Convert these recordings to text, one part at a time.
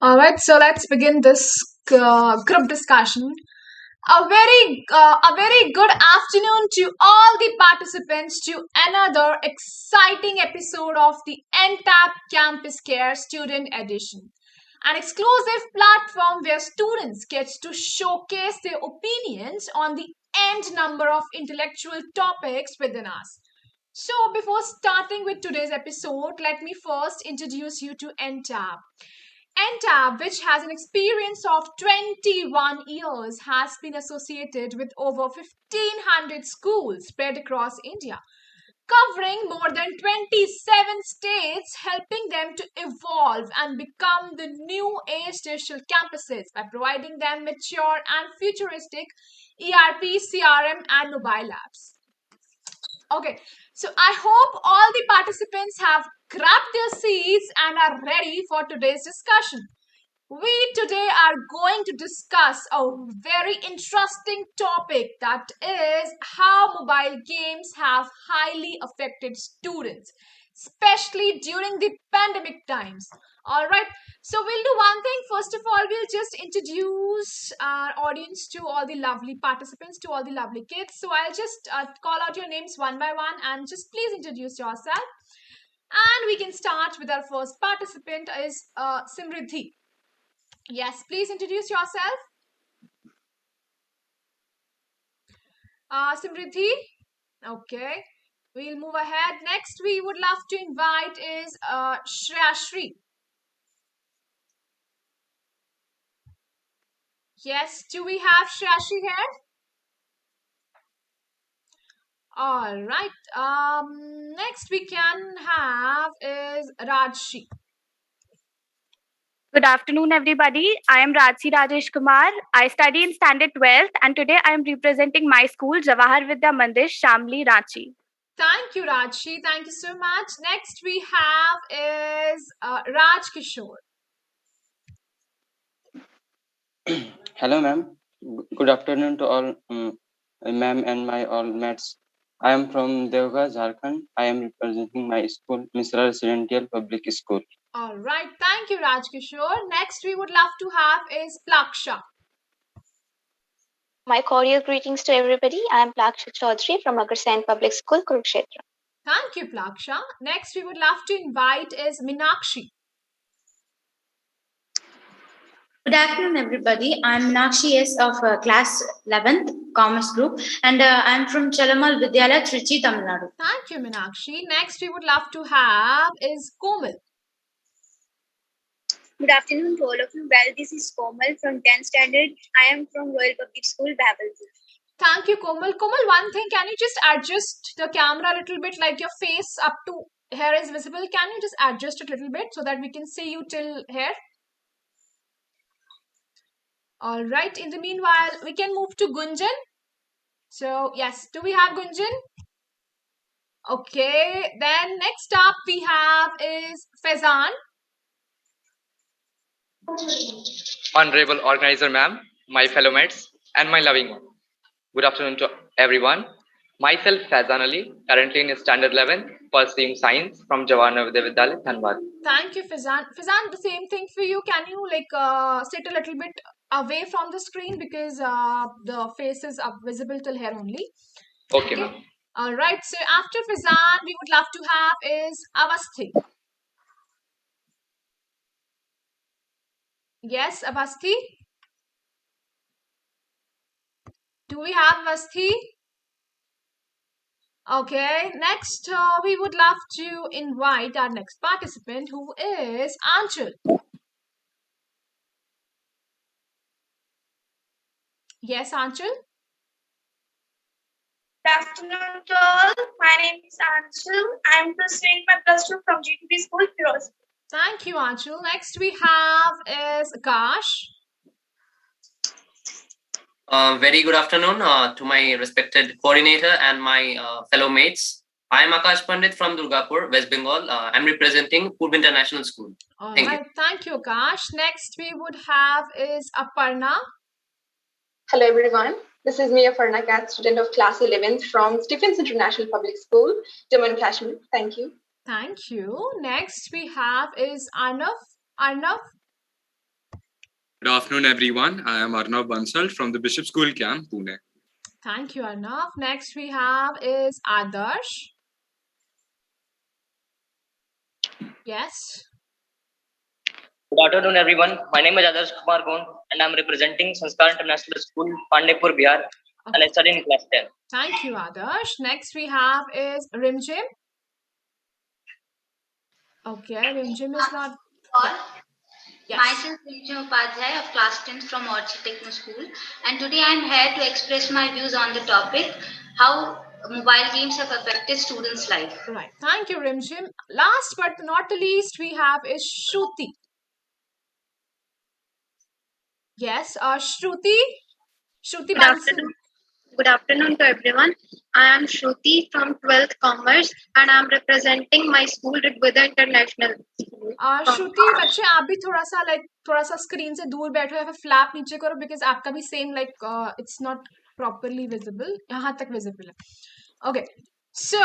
All right, so let's begin this group discussion. A very good afternoon to all the participants to another exciting episode of the Entab CampusCare Student Edition, an exclusive platform where students get to showcase their opinions on the end number of intellectual topics within us. So, before starting with today's episode, let me first introduce you to Entab. Entab, which has an experience of 21 years, has been associated with over 1,500 schools spread across India, covering more than 27 states, helping them to evolve and become the new age digital campuses by providing them mature and futuristic ERP, CRM, and mobile apps. Okay, so I hope all the participants have grabbed their seats and are ready for today's discussion. We today are going to discuss a very interesting topic, that is how mobile games have highly affected students, especially during the pandemic times. All right, so we'll do one thing. First of all, we'll just introduce our audience to all the lovely participants, to all the lovely kids. So I'll just call out your names one by one and just please introduce yourself. And we can start with our first participant is Simriddhi. Yes, please introduce yourself. Simriddhi. Okay, we'll move ahead. Next, we would love to invite is Shreyashree. Yes, do we have Shreyashree here? All right. Next we can have is Rajsee. Good afternoon, everybody. I am Rajsee Rajesh Kumar. I study in Standard 12th, and today I am representing my school, Jawahar Vidya Mandir, Shyamali, Ranchi. Thank you, Rajsee. Thank you so much. Next we have is Raj Kishore. Hello, ma'am. Good afternoon to all, ma'am and my all mates. I am from Devga, Jharkhand. I am representing my school, Misra Residential Public School. All right. Thank you, Raj Kishore. Next we would love to have is Plaksha. My cordial greetings to everybody. I am Plaksha Chaudhary from Agarsain Public School, Kurukshetra. Thank you, Plaksha. Next we would love to invite is Meenakshi. Good afternoon, everybody. I'm Meenakshi S of class 11th Commerce Group, and I'm from Chalamal Vidyalaya, Trichy, Tamil Nadu. Thank you, Meenakshi. Next, we would love to have is Komal. Good afternoon to all of you. Well, this is Komal from 10th standard. I am from Royal Public School, Babalpur. Thank you, Komal. Komal, one thing, can you just adjust the camera a little bit, like your face up to here is visible? Can you just adjust it a little bit so that we can see you till here? All right. In the meanwhile, we can move to Gunjan. So, yes, do we have Gunjan? Okay. Then next up we have is Faizan. Honorable organizer ma'am, my fellow mates, and my loving one. Good afternoon to everyone. Myself, Faizan Ali, currently in standard 11, pursuing science from Jawahar Vidyalaya, Dhanbad. Thank you, Faizan. Faizan, the same thing for you. Can you sit a little bit away from the screen because the faces are visible till here only? Okay, ma'am. All right. So after Faizan, we would love to have is Avasthi. Yes, Avasthi. Do we have Avasthi? Okay. Next, we would love to invite our next participant, who is Anchal. Yes, Anchal. Good afternoon to all. My name is Anshul. I am pursuing my plus 2 from GTB School, Firozpur. Thank you, Anshul. Next we have is Akash. Very good afternoon to my respected coordinator and my fellow mates. I am Akash Pandit from Durgapur, West Bengal. I'm representing Purv International School. Thank you. Thank you, Akash. Next we would have is Aparna. Hello, everyone. This is me, Aparna Kat, student of class 11th from Stephens International Public School, Jammu and Kashmir. Thank you. Thank you. Next we have is Arnav. Arnav. Good afternoon, everyone. I am Arnav Bansal from the Bishop School Camp, Pune. Thank you, Arnav. Next we have is Adarsh. Yes. Good afternoon, everyone. My name is Adarsh Kumar Gond, and I'm representing Sanskar International School, Pandepur, Bihar, and I study in class 10. Thank you, Adarsh. Next we have is Rimjhim. Okay, Rimjhim is not. Yes. Myself, Rimjhim Upadhyay of class 10 from Orchid Techno School, and today I am here to express my views on the topic how mobile games have affected students' life. Right. Thank you, Rimjhim. Last but not the least, we have is Shruti. Yes, Shruti. Shruti Bansal. Good afternoon to everyone. I am Shruti from 12th Commerce and I am representing my school Vidya International School. श्रुति बच्चे आप भी थोड़ा सा screen से दूर बैठो या फिर फ्लैप नीचे करो बिकॉज आपका भी same it's not properly visible यहाँ तक विजिबल है okay so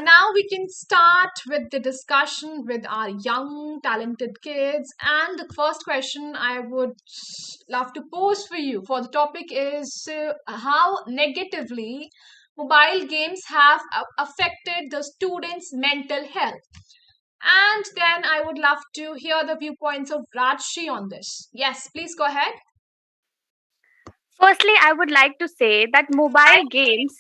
now we can start with the discussion with our young talented kids, and the first question I would love to pose for you for the topic is how negatively mobile games have affected the students' mental health. And then I would love to hear the viewpoints of Rajsee on this. Yes, please go ahead. Firstly, I would like to say that mobile games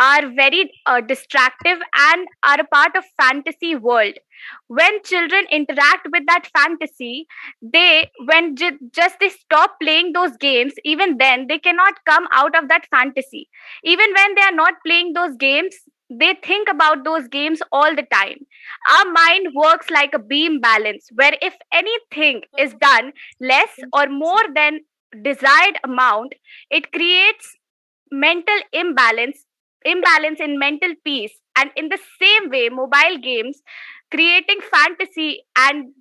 are very distractive and are a part of fantasy world. When children interact with that fantasy, just they stop playing those games, even then they cannot come out of that fantasy. Even when they are not playing those games, they think about those games all the time. Our mind works like a beam balance, where if anything is done less or more than desired amount, it creates mental imbalance in mental peace. And in the same way, mobile games creating fantasy and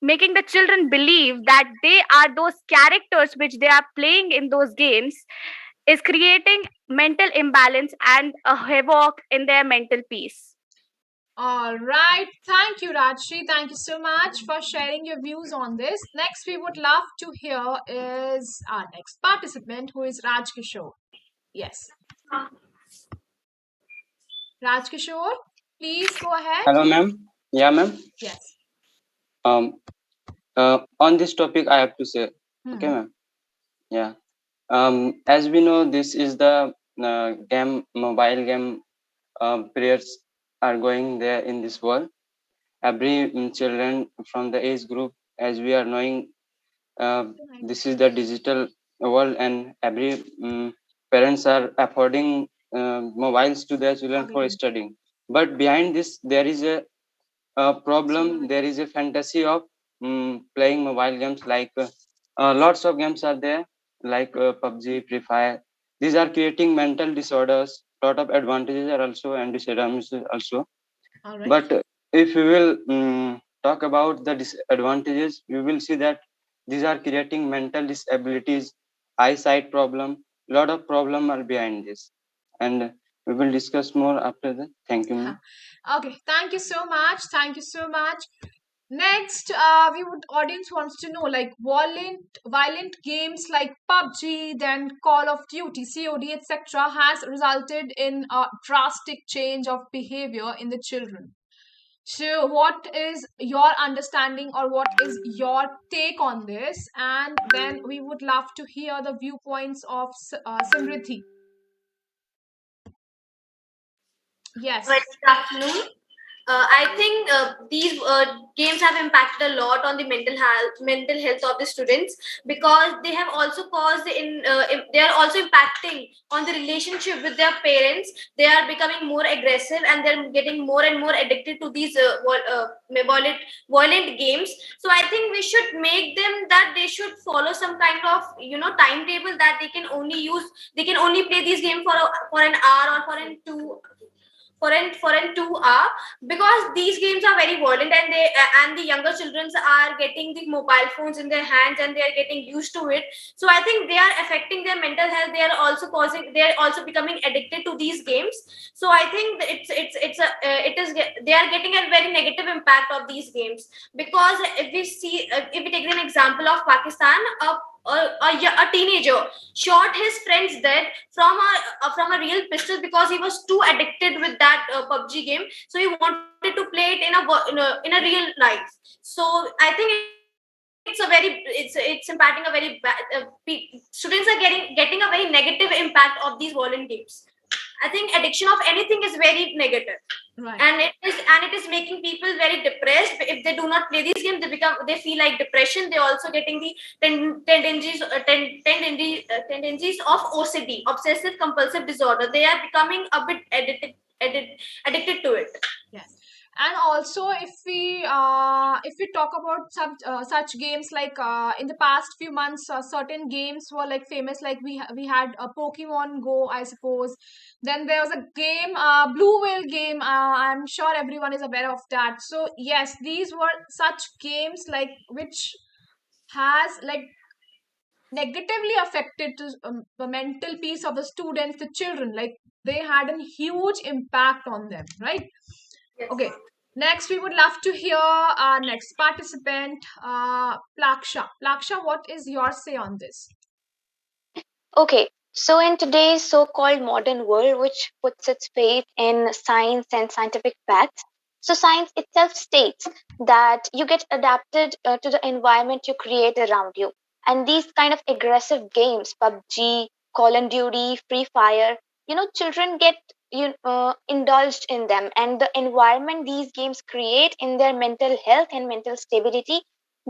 making the children believe that they are those characters which they are playing in those games is creating mental imbalance and a havoc in their mental peace. All right. Thank you, Rajshree. Thank you so much for sharing your views on this. Next, we would love to hear is our next participant, who is Rajkishore. Yes. Rajkishore, please go ahead. Hello, ma'am. Yeah, ma'am. Yes. On this topic, I have to say. Okay, ma'am. Yeah. As we know, this is the mobile game periods are going there in this world. Every children from the age group, as we are knowing, this is the digital world, and every parents are affording mobiles to their children for studying. But behind this, there is a problem. There is a fantasy of playing mobile games. Lots of games are there, like PUBG, Free Fire. These are creating mental disorders. Lot of advantages are also and disadvantages also. But if we will talk about the disadvantages, we will see that these are creating mental disabilities, eyesight problem. Lot of problem are behind this, and we will discuss more after that. Thank you, ma'am. Okay, thank you so much. Thank you so much. Next, audience wants to know violent games like PUBG, then Call of Duty, COD, etc. has resulted in a drastic change of behavior in the children. So, what is your understanding or what is your take on this? And then we would love to hear the viewpoints of Simrithi. Yes. Good afternoon. I think these games have impacted a lot on the mental health of the students, because they have also caused they are also impacting on the relationship with their parents. They are becoming more aggressive and they're getting more and more addicted to these violent games. So I think we should make them that they should follow some kind of timetable that they can only play these games for an hour or foreign two are, because these games are very violent, and they and the younger children are getting the mobile phones in their hands, and they are getting used to it. So I think they are affecting their mental health. They are also becoming addicted to these games. So I think they are getting a very negative impact of these games. Because if we take an example of Pakistan, a teenager shot his friends dead from a real pistol, because he was too addicted with that PUBG game. So he wanted to play it in a real life. So I think it's impacting a very bad. Students are getting a very negative impact of these violent games. I think addiction of anything is very negative. Right. And it is making people very depressed. If they do not play these games, they feel like depression. They're also getting the tendencies of OCD, obsessive compulsive disorder. They are becoming a bit addicted to it. Yes. And also, if we talk about such games, like in the past few months, certain games were like famous. Like we had a Pokemon Go, I suppose. Then there was a game, Blue Whale game. I'm sure everyone is aware of that. So yes, these were such games like which has like negatively affected the mental peace of the students, the children. Like they had a huge impact on them, right? Yes. Okay. Next, we would love to hear our next participant, Plaksha. Plaksha, what is your say on this? Okay, so in today's so called modern world, which puts its faith in science and scientific facts, so science itself states that you get adapted to the environment you create around you. And these kind of aggressive games, PUBG, Call of Duty, Free Fire, children get indulged in them. And the environment these games create in their mental health and mental stability,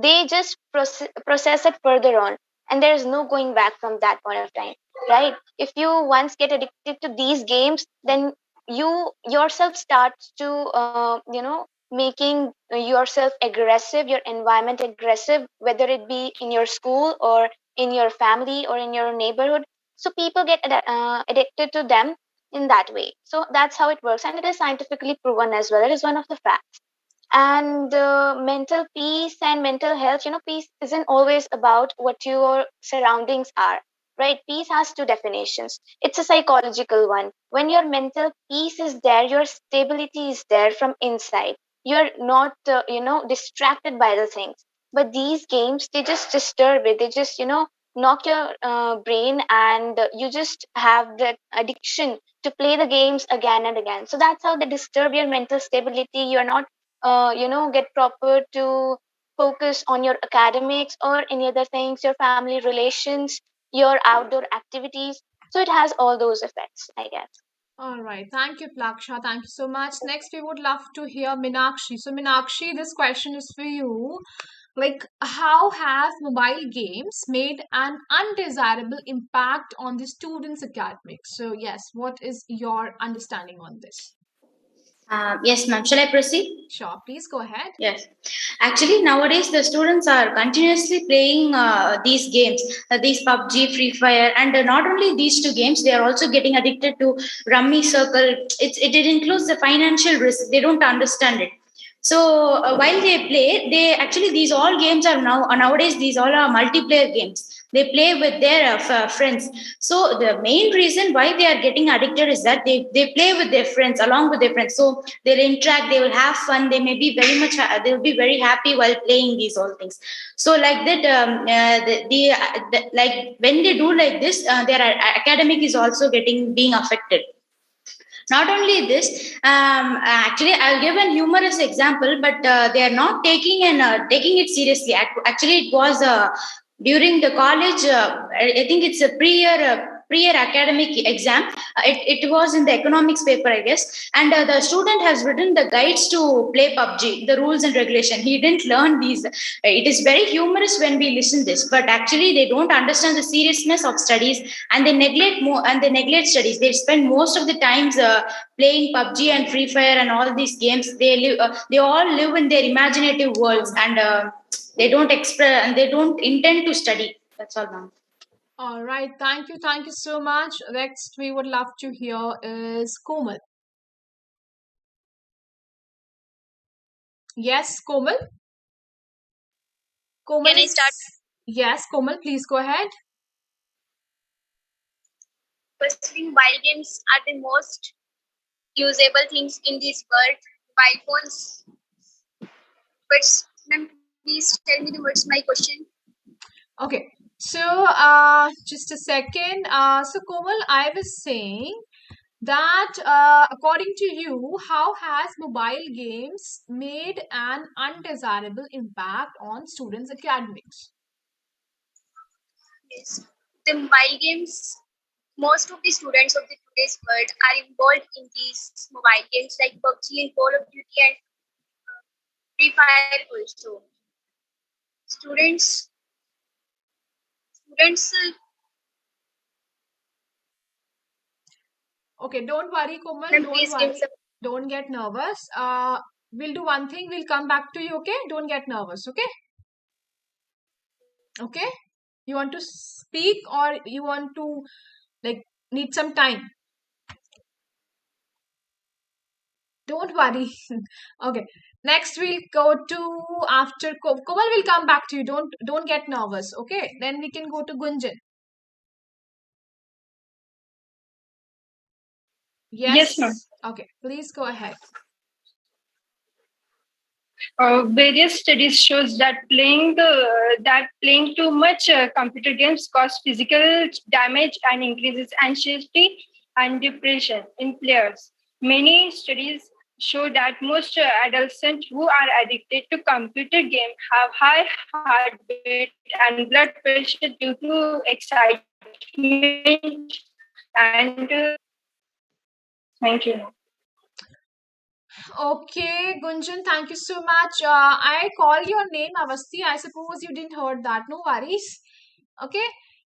they just process it further on, and there's no going back from that point of time, right? If you once get addicted to these games, then you yourself starts to making yourself aggressive, your environment aggressive, whether it be in your school or in your family or in your neighborhood. So people get addicted to them in that way. So that's how it works, and it is scientifically proven as well. It is one of the facts. And mental peace and mental health, peace isn't always about what your surroundings are, right? Peace has two definitions. It's a psychological one. When your mental peace is there, your stability is there from inside. You're not distracted by the things. But these games, they just disturb it. They just knock your brain, and you just have that addiction to play the games again and again. So that's how they disturb your mental stability. You're not get proper to focus on your academics or any other things, your family relations, your outdoor activities. So it has all those effects, I guess. All right. Thank you, Plaksha. Thank you so much. Next, we would love to hear Minakshi. So, Minakshi, this question is for you. Like, how have mobile games made an undesirable impact on the students' academics? So, yes, what is your understanding on this? Yes, ma'am. Shall I proceed? Sure, please go ahead. Yes. Actually, nowadays the students are continuously playing these games, these PUBG, Free Fire, and not only these two games, they are also getting addicted to Rummy Circle. It includes the financial risk. They don't understand it. So while they play, they actually these all games are nowadays these all are multiplayer games. They play with their friends. So the main reason why they are getting addicted is that they play with their friends, along with their friends. So they'll interact, they will have fun, they may be very much they will be very happy while playing these all things. So like that like when they do like this, their academic is also being affected. Not only this, actually I'll give an humorous example, but they are not taking it seriously. Actually it was during the college, I think it's a pre-year academic exam. It was in the economics paper, I guess. And the student has written the guides to play PUBG, the rules and regulation. He didn't learn these. It is very humorous when we listen this, but actually they don't understand the seriousness of studies, and they neglect studies. They spend most of the times playing PUBG and Free Fire and all these games. They all live in their imaginative worlds, and they don't express and they don't intend to study. That's all, ma'am. All right. Thank you. Thank you so much. Next, we would love to hear is Komal. Yes, Komal. Komal. Can I start? Yes, Komal, please go ahead. Firstly, mobile games are the most usable things in this world. Mobile phones. But ma'am, please tell me what's my question. Okay. So, just a second. So, Komal, I was saying that according to you, how has mobile games made an undesirable impact on students' academics? Yes. The mobile games, most of the students of the today's world are involved in these mobile games like PUBG and Call of Duty and Free Fire also. Students, students. Okay, don't worry, Komal. Ma'am, Don't please give worry. some. Don't get nervous. We'll do one thing. We'll come back to you. Okay? Don't get nervous. Okay? Okay? You want to speak or you want to like need some time? Don't worry. Okay. Next we'll go to after Komal will come back to you. Don't get nervous. Okay? Then we can go to Gunjan. Yes, ma'am. Okay. Please go ahead. Various studies shows that playing too much computer games cause physical damage and increases anxiety and depression in players. Many studies show that most adolescents who are addicted to computer games have high heart rate and blood pressure due to excitement and thank you. Okay, Gunjan, thank you so much. I call your name Avasti. I suppose you didn't heard that. No worries. Okay.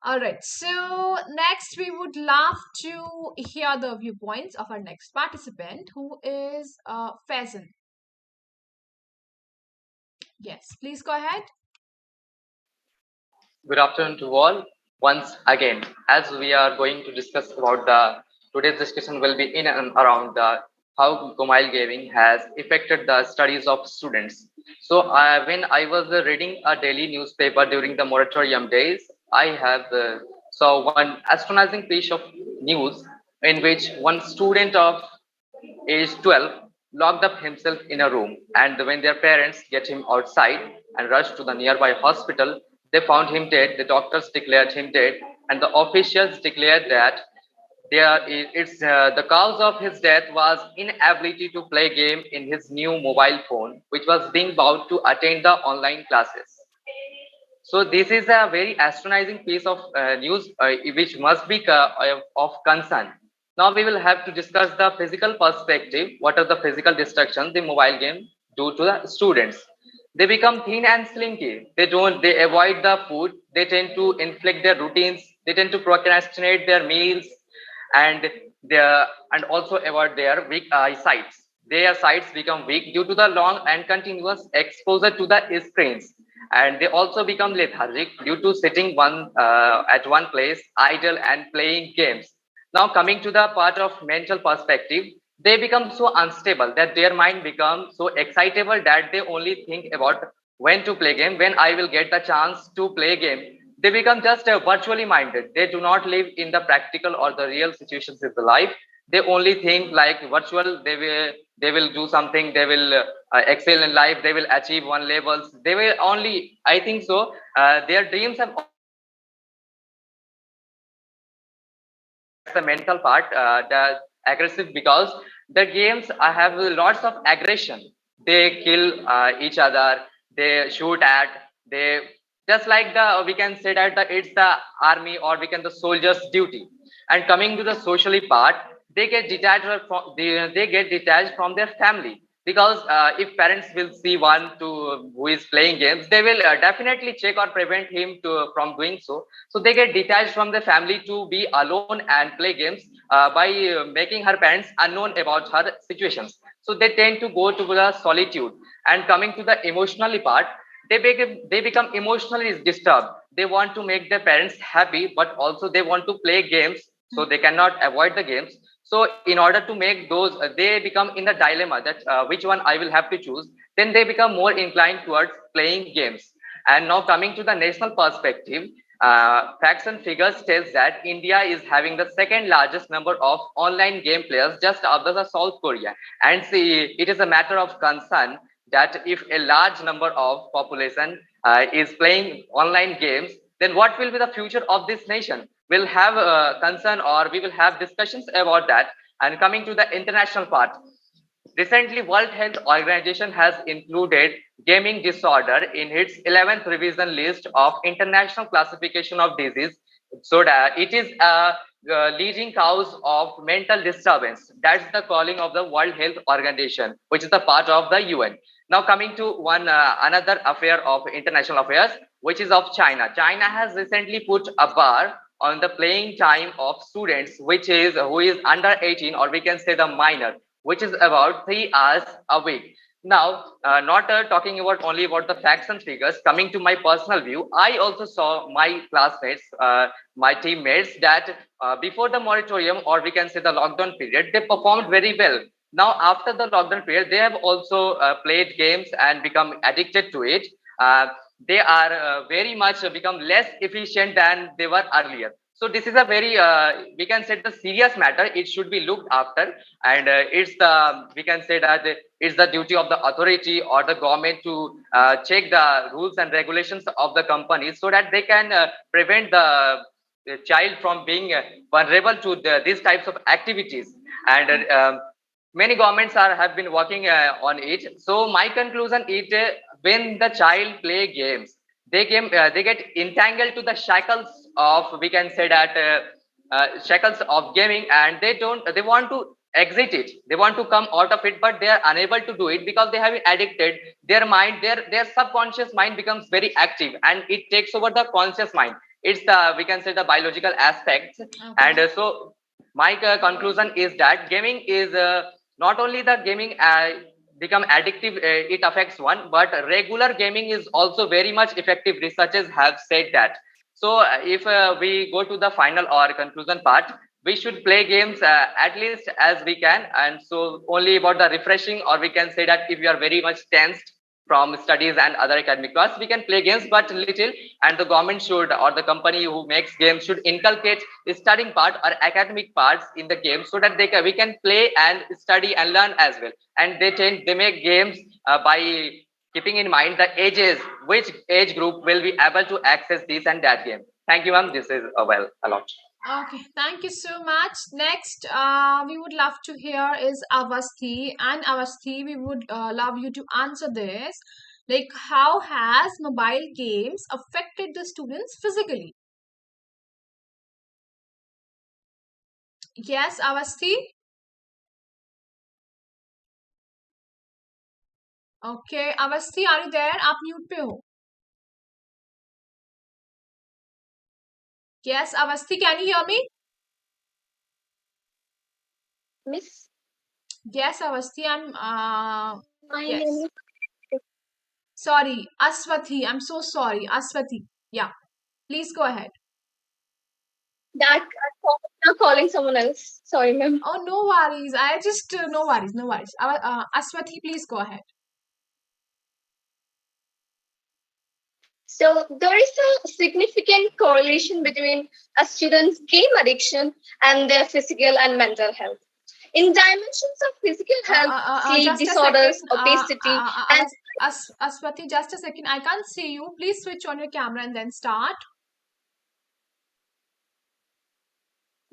All right. So next, we would love to hear the viewpoints of our next participant, who is Faizan. Yes, please go ahead. Good afternoon to all. Once again, as we are going to discuss about today's discussion will be in and around the how mobile gaming has affected the studies of students. So when I was reading a daily newspaper during the moratorium days, I have saw one astonishing piece of news in which one student of age 12 locked up himself in a room, and when their parents get him outside and rushed to the nearby hospital, they found him dead. The doctors declared him dead, and the officials declared that the cause of his death was inability to play game in his new mobile phone, which was being about to attend the online classes. So this is a very astonishing piece of news which must be of concern. Now we will have to discuss the physical perspective. What are the physical destructions the mobile game do to the students? They become thin and slinky. They avoid the food. They tend to inflict their routines. They tend to procrastinate their meals, and and also avoid their weak eyesights. Their sights become weak due to the long and continuous exposure to the screens, and they also become lethargic due to sitting at one place idle and playing games. Now coming to the part of mental perspective, they become so unstable that their mind becomes so excitable that they only think about when to play game, when I will get the chance to play game. They become just virtually minded. They do not live in the practical or the real situations of the life. They only think like virtual. They will do something. They will excel in life. They will achieve one levels. They will only, I think so, their dreams have the mental part, the aggressive, because the games have lots of aggression. They kill each other. They shoot at. They just like the, we can say that it's the army, or we can the soldiers duty. And coming to the socially part, they get detached from they get detached from their family, because if parents will see one to who is playing games, they will definitely check or prevent him from doing so. So they get detached from the family to be alone and play games by making her parents unknown about her situations. So they tend to go to the solitude. And coming to the emotionally part, they become emotionally disturbed. They want to make their parents happy, but also they want to play games, so they cannot avoid the games. So in order to make those, they become in the dilemma that which one I will have to choose. Then they become more inclined towards playing games. And now coming to the national perspective, facts and figures tells that India is having the second largest number of online game players just after the South Korea. And see, it is a matter of concern that if a large number of population is playing online games, then what will be the future of this nation? We'll have a concern, or we will have discussions about that. And coming to the international part, recently, World Health Organization has included gaming disorder in its 11th revision list of international classification of disease. So that it is a leading cause of mental disturbance. That's the calling of the World Health Organization, which is the part of the UN. Now coming to one another affair of international affairs, which is of China. China has recently put a bar on the playing time of students, which is who is under 18, or we can say the minor, which is about 3 hours a week. Now, not talking about only about the facts and figures, coming to my personal view, I also saw my classmates, my teammates, that before the moratorium, or we can say the lockdown period, they performed very well. Now, after the lockdown period, they have also played games and become addicted to it. They are very much become less efficient than they were earlier. So this is a very, we can say the serious matter. It should be looked after, and it's the, we can say that it's the duty of the authority or the government to check the rules and regulations of the companies so that they can prevent the child from being vulnerable to these types of activities. And many governments have been working on it. So my conclusion is when the child play games, they get entangled to the shackles of, we can say that shackles of gaming, and they want to exit it, they want to come out of it, but they are unable to do it because they have been addicted. Their mind, their subconscious mind becomes very active, and it takes over the conscious mind. It's the, we can say, the biological aspects. Okay. And so my conclusion is that gaming is not only the gaming become addictive, it affects one, but regular gaming is also very much effective. Researchers have said that. So if we go to the final or conclusion part, we should play games at least as we can. And so only about the refreshing, or we can say that if you are very much tensed from studies and other academic class, we can play games, but little. And the government should, or the company who makes games should inculcate the studying part or academic parts in the game, so that we can play and study and learn as well. And they make games by keeping in mind the ages, which age group will be able to access this and that game. Thank you, ma'am. This is well a lot. Okay, thank you so much. Next, we would love to hear is Avasthi. And Avasthi, we would love you to answer this. Like, how has mobile games affected the students physically? Yes, Avasthi? Okay, Avasthi, are you there? आप mute पे हो. Yes, Avasthi, can you hear me? Miss? Yes, Avasthi, I'm My yes. name is Sorry, Aswathi. I'm so sorry. Aswathi. Yeah. Please go ahead. that I'm calling someone else. Sorry, ma'am. Oh, no worries. I just, no worries, no worries. Aswathi, please go ahead. So there is a significant correlation between a student's game addiction and their physical and mental health. In dimensions of physical health, sleep disorders, obesity, and Aswathi, just a second. I can't see you. Please switch on your camera and then start.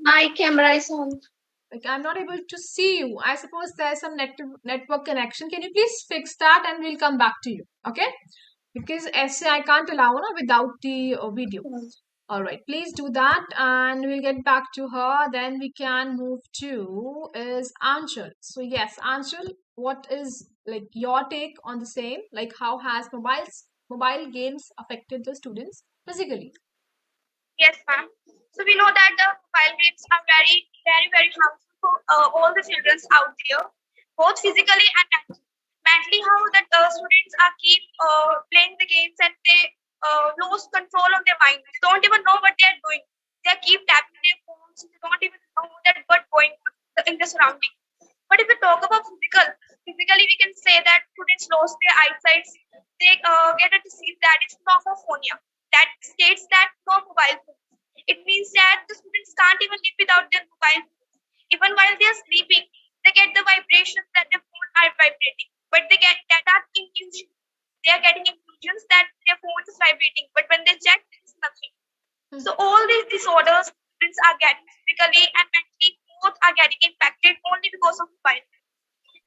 my camera is on. Like, I'm not able to see you. I suppose there's some network connection. Can you please fix that and we'll come back to you? Okay? Because essay I can't allow without the video. All right, please do that and we'll get back to her. Then we can move to is Anshul. So yes, Anshul, what is like your take on the same? Like how has mobile games affected the students physically? Yes, ma'am. So we know that the mobile games are very, very, very harmful for all the children out there, both physically and mentally. How that students are keep playing the games and they lose control of their mind. They don't even know what they are doing. They keep tapping their phones. They don't even know that what's going on. The surrounding. But if we talk about physically we can say that students lost their eyesight. They get a disease that is nomophonia. That states that no mobile phone. It means that the students can't even live without their mobile phone. Even while they are sleeping, they get the vibrations that their phone are vibrating. But they get that are illusion. They are getting illusions that their phone is vibrating. But when they check, there is nothing. So all these disorders students are getting physically and mentally both are getting impacted only because of mobile.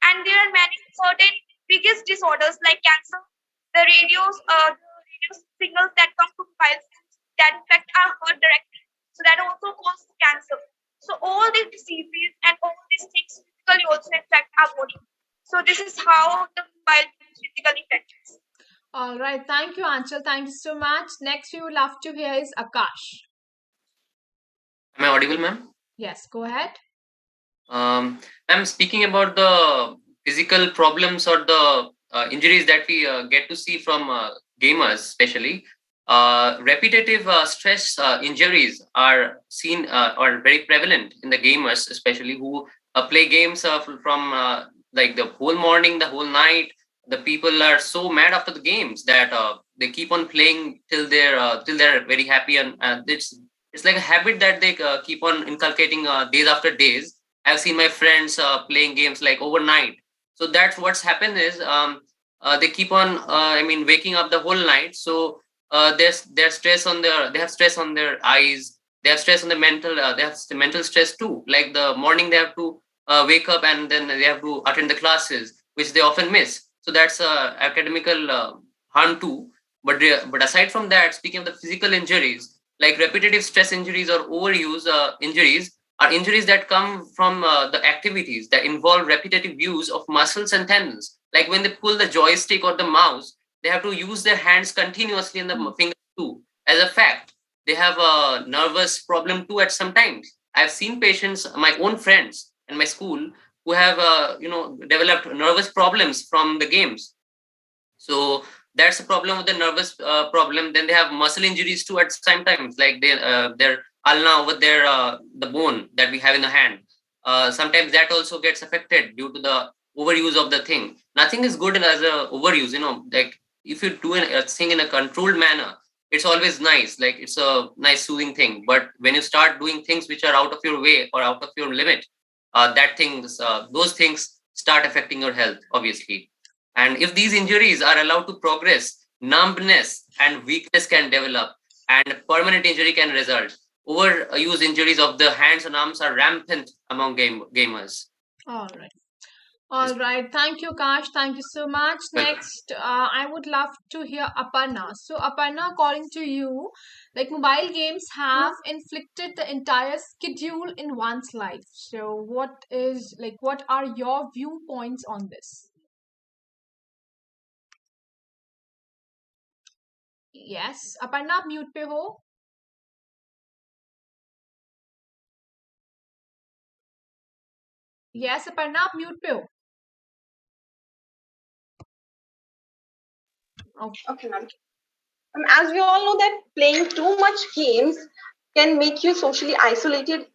And there are many certain biggest disorders like cancer, the radio signals that come from mobile phones that affect our heart directly. So that also causes cancer. So all these diseases and all these things physically also affect our body. So this is how the mobile phones physically affect us. All right. Thank you, Anchal. Thank you so much. Next, we would love to hear is Akash. Am I audible, ma'am? Yes, go ahead. I'm speaking about the physical problems or the injuries that we get to see from gamers, especially. Repetitive stress injuries are seen or very prevalent in the gamers, especially who play games from like the whole morning, the whole night. The people are so mad after the games that they keep on playing till they're very happy, and it's like a habit that they keep on inculcating days after days. I've seen my friends playing games like overnight. So that's what's happened is they keep on waking up the whole night. So there's stress on they have stress on their eyes. They have stress on the mental. They have the mental stress too. Like the morning they have to wake up and then they have to attend the classes, which they often miss. So that's academical harm too. But aside from that, speaking of the physical injuries, like repetitive stress injuries or overuse injuries, are injuries that come from the activities that involve repetitive use of muscles and tendons. Like when they pull the joystick or the mouse, they have to use their hands continuously and the fingers too. As a fact, they have a nervous problem too at some times. I've seen patients, my own friends in my school, who have developed nervous problems from the games. So that's a problem with the nervous problem. Then they have muscle injuries too at some times, like their ulna over there, the bone that we have in the hand. Sometimes that also gets affected due to the overuse of the thing. Nothing is good as a overuse, like if you do a thing in a controlled manner, it's always nice, like it's a nice soothing thing. But when you start doing things which are out of your way or out of your limit, those things start affecting your health, obviously. And if these injuries are allowed to progress, numbness and weakness can develop and permanent injury can result. Overuse injuries of the hands and arms are rampant among gamers. All right. All right. Thank you, Kash. Thank you so much. Next, I would love to hear Aparna. So, Aparna, according to you, like mobile games have inflicted the entire schedule in one's life. So, what are your viewpoints on this? Yes, Aparna, आप mute पे हो. Yes, Aparna, आप mute पे हो. Okay, ma'am. As we all know that playing too much games can make you socially isolated,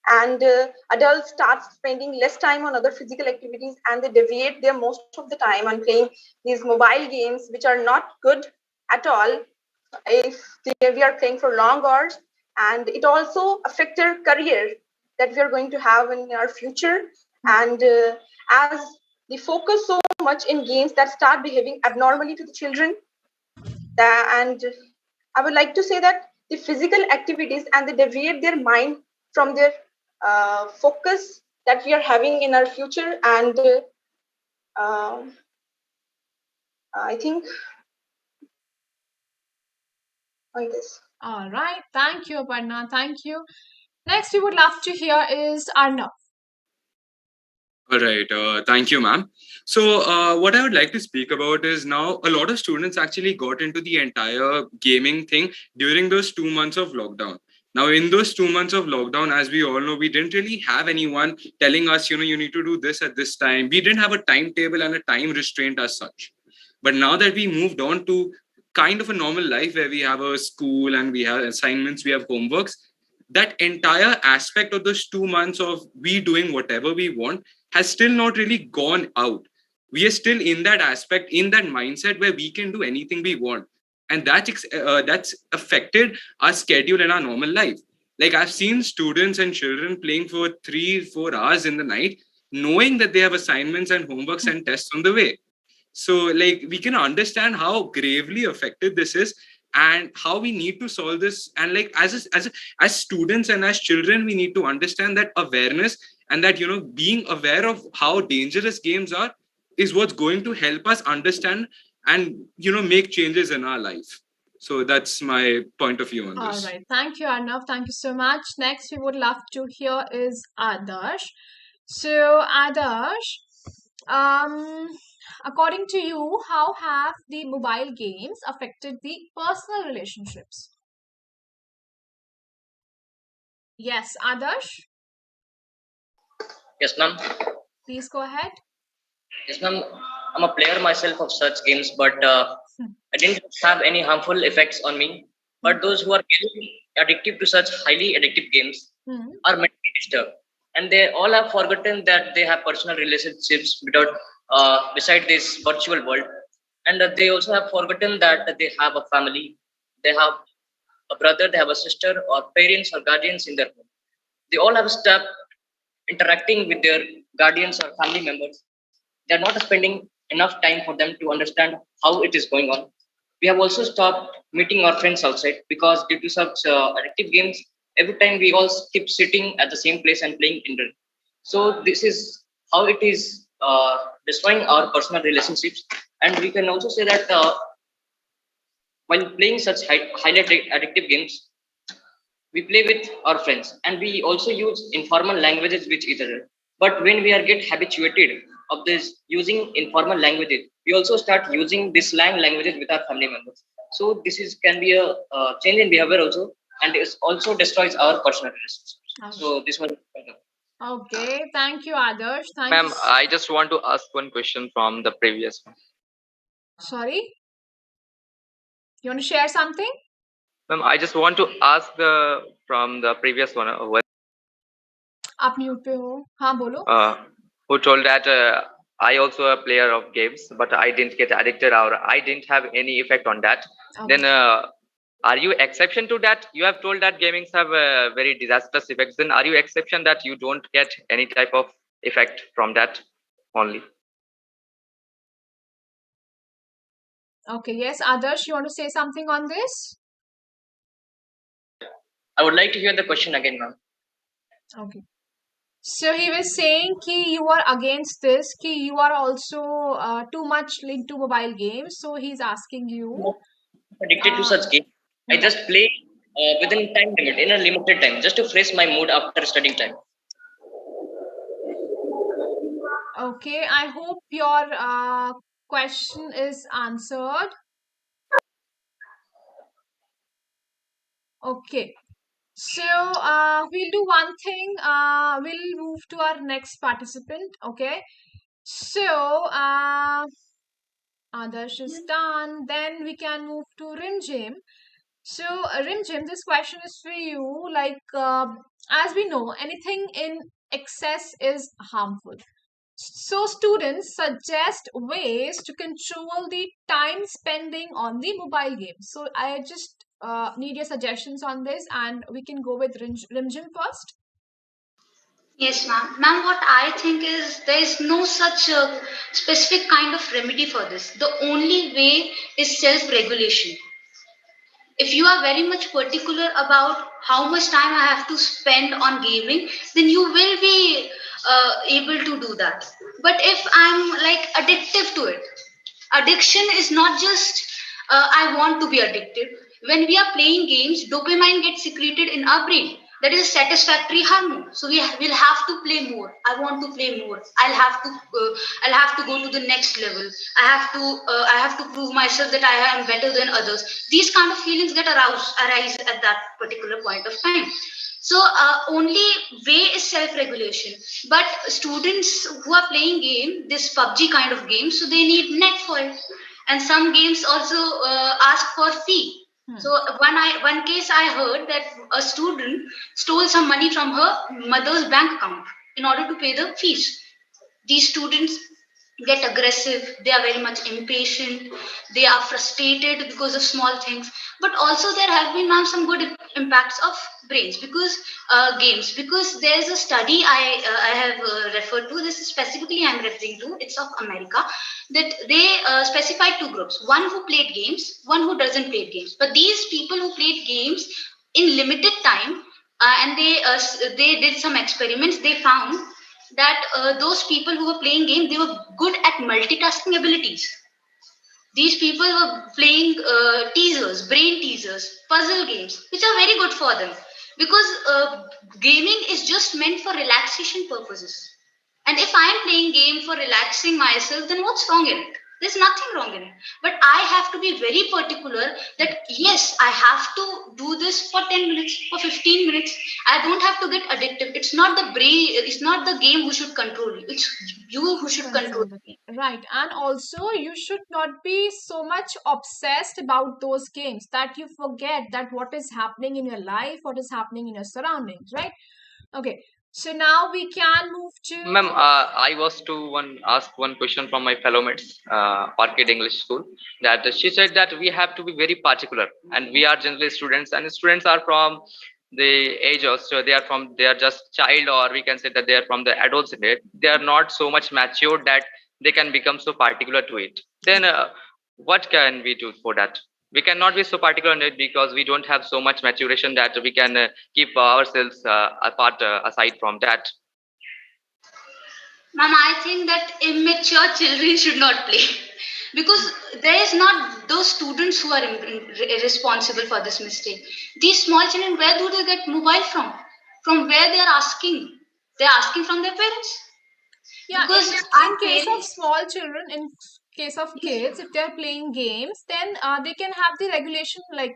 and adults start spending less time on other physical activities, and they deviate their most of the time on playing these mobile games, which are not good at all if we are playing for long hours. And it also affects our career that we are going to have in our future. And as they focus so much in games that start behaving abnormally to the children, and I would like to say that the physical activities and they deviate their mind from their focus that we are having in our future. And I think on this. All right. Thank you, Aparna. Thank you. Next, we would love to hear is Arnav. All right. Thank you, ma'am. So what I would like to speak about is now a lot of students actually got into the entire gaming thing during those 2 months of lockdown. Now, in those 2 months of lockdown, as we all know, we didn't really have anyone telling us, you need to do this at this time. We didn't have a timetable and a time restraint as such. But now that we moved on to kind of a normal life where we have a school and we have assignments, we have homeworks, that entire aspect of those 2 months of we doing whatever we want has still not really gone out. We are still in that aspect, in that mindset where we can do anything we want. And that's affected our schedule and our normal life. Like I've seen students and children playing for 3-4 hours in the night, knowing that they have assignments and homeworks and tests on the way. So like we can understand how gravely affected this is and how we need to solve this. And like as students and as children, we need to understand that awareness, and that being aware of how dangerous games are is what's going to help us understand and make changes in our life. So that's my point of view on All this. right. Thank you, Arnav. Thank you so much. Next, we would love to hear is Adarsh. So, Adarsh, according to you, how have the mobile games affected the personal relationships? Yes, Adarsh, Yes, ma'am. please go ahead. Yes, ma'am. I'm a player myself of such games, but I didn't have any harmful effects on me. But those who are really addictive to such highly addictive games are mentally disturbed, and they all have forgotten that they have personal relationships without beside this virtual world, and they also have forgotten that they have a family, they have a brother, they have a sister, or parents or guardians in their home. They all have stopped interacting with their guardians or family members. They're not spending enough time for them to understand how it is going on. We have also stopped meeting our friends outside because due to such addictive games, every time we all keep sitting at the same place and playing indoor. So this is how it is destroying our personal relationships. And we can also say that while playing such highly addictive games, we play with our friends and we also use informal languages with each other. But when we are get habituated of this using informal languages, we also start using this slang languages with our family members. So this is can be a change in behavior also, and it also destroys our personal relationships. So this was Okay, thank you, Adarsh. Thank you. Ma'am, I just want to ask one question from the previous one. Sorry? You want to share something? Ma'am, I just want to ask from the previous one आप mute पे हो हाँ बोलो who told that I also a player of games, but I didn't get addicted or I didn't have any effect on that. Okay. Then are you exception to that? You have told that gamings have very disastrous effects. Then are you exception that you don't get any type of effect from that only? Okay, yes, Adarsh, you want to say something on this? I would like to hear the question again, ma'am. Okay. So he was saying ki you are against this, ki you are also too much linked to mobile games. So he's asking you. Addicted to such games. I just play within time limit, in a limited time, just to fresh my mood after studying time. Okay, I hope your question is answered. Okay. So we'll do one thing. We'll move to our next participant. Okay. So Adarsh is done. Then we can move to Rimjhim. So Rimjhim, this question is for you. Like as we know, anything in excess is harmful. So students suggest ways to control the time spending on the mobile games. So I just need your suggestions on this, and we can go with Rimjhim first. Yes, ma'am. Ma'am, what I think is there is no such specific kind of remedy for this. The only way is self regulation. If you are very much particular about how much time I have to spend on gaming, then you will be able to do that. But if I'm like addictive to it, addiction is not just I want to be addicted. When we are playing games, dopamine gets secreted in our brain. That is a satisfactory hormone. So we will have to play more. I want to play more. I'll have to go to the next level. I have to prove myself that I am better than others. These kind of feelings get arise at that particular point of time. So only way is self-regulation. But students who are playing game, this PUBG kind of game, so they need net for it. And some games also ask for fee. So one case I heard that a student stole some money from her mother's bank account in order to pay the fees. These students get aggressive, they are very much impatient, they are frustrated because of small things. But also there have been now some good impacts of brains because games, because there is a study I have referred to. This is specifically I'm referring to, it's of America, that they specified two groups: one who played games, one who doesn't play games. But these people who played games in limited time, and they did some experiments, they found that those people who were playing game, they were good at multitasking abilities. These people were playing teasers, brain teasers, puzzle games, which are very good for them, because gaming is just meant for relaxation purposes. And if I am playing game for relaxing myself, then what's wrong in it? There's nothing wrong in it. But I have to be very particular that yes, I have to do this for 10 minutes, for 15 minutes. I don't have to get addictive. It's not the brain, it's not the game who should control you. It's you who should control the game. Right. And also, you should not be so much obsessed about those games that you forget that what is happening in your life, what is happening in your surroundings, right? Okay. So now we can move to. Ma'am, I was to ask one question from my fellow mates, Orchid English School. That she said that we have to be very particular, and we are generally students, and students are from the age of, so they are just child, or we can say that they are from the adults in it. They are not so much matured that they can become so particular to it. Then what can we do for that? We cannot be so particular in it because we don't have so much maturation that we can keep ourselves apart aside from that. Ma'am, I think that immature children should not play because there is not those students who are responsible for this mistake. These small children, where do they get mobile from? From where they are asking? They are asking from their parents. Yeah, because in case of small children, in case of kids, if they're playing games, then they can have the regulation like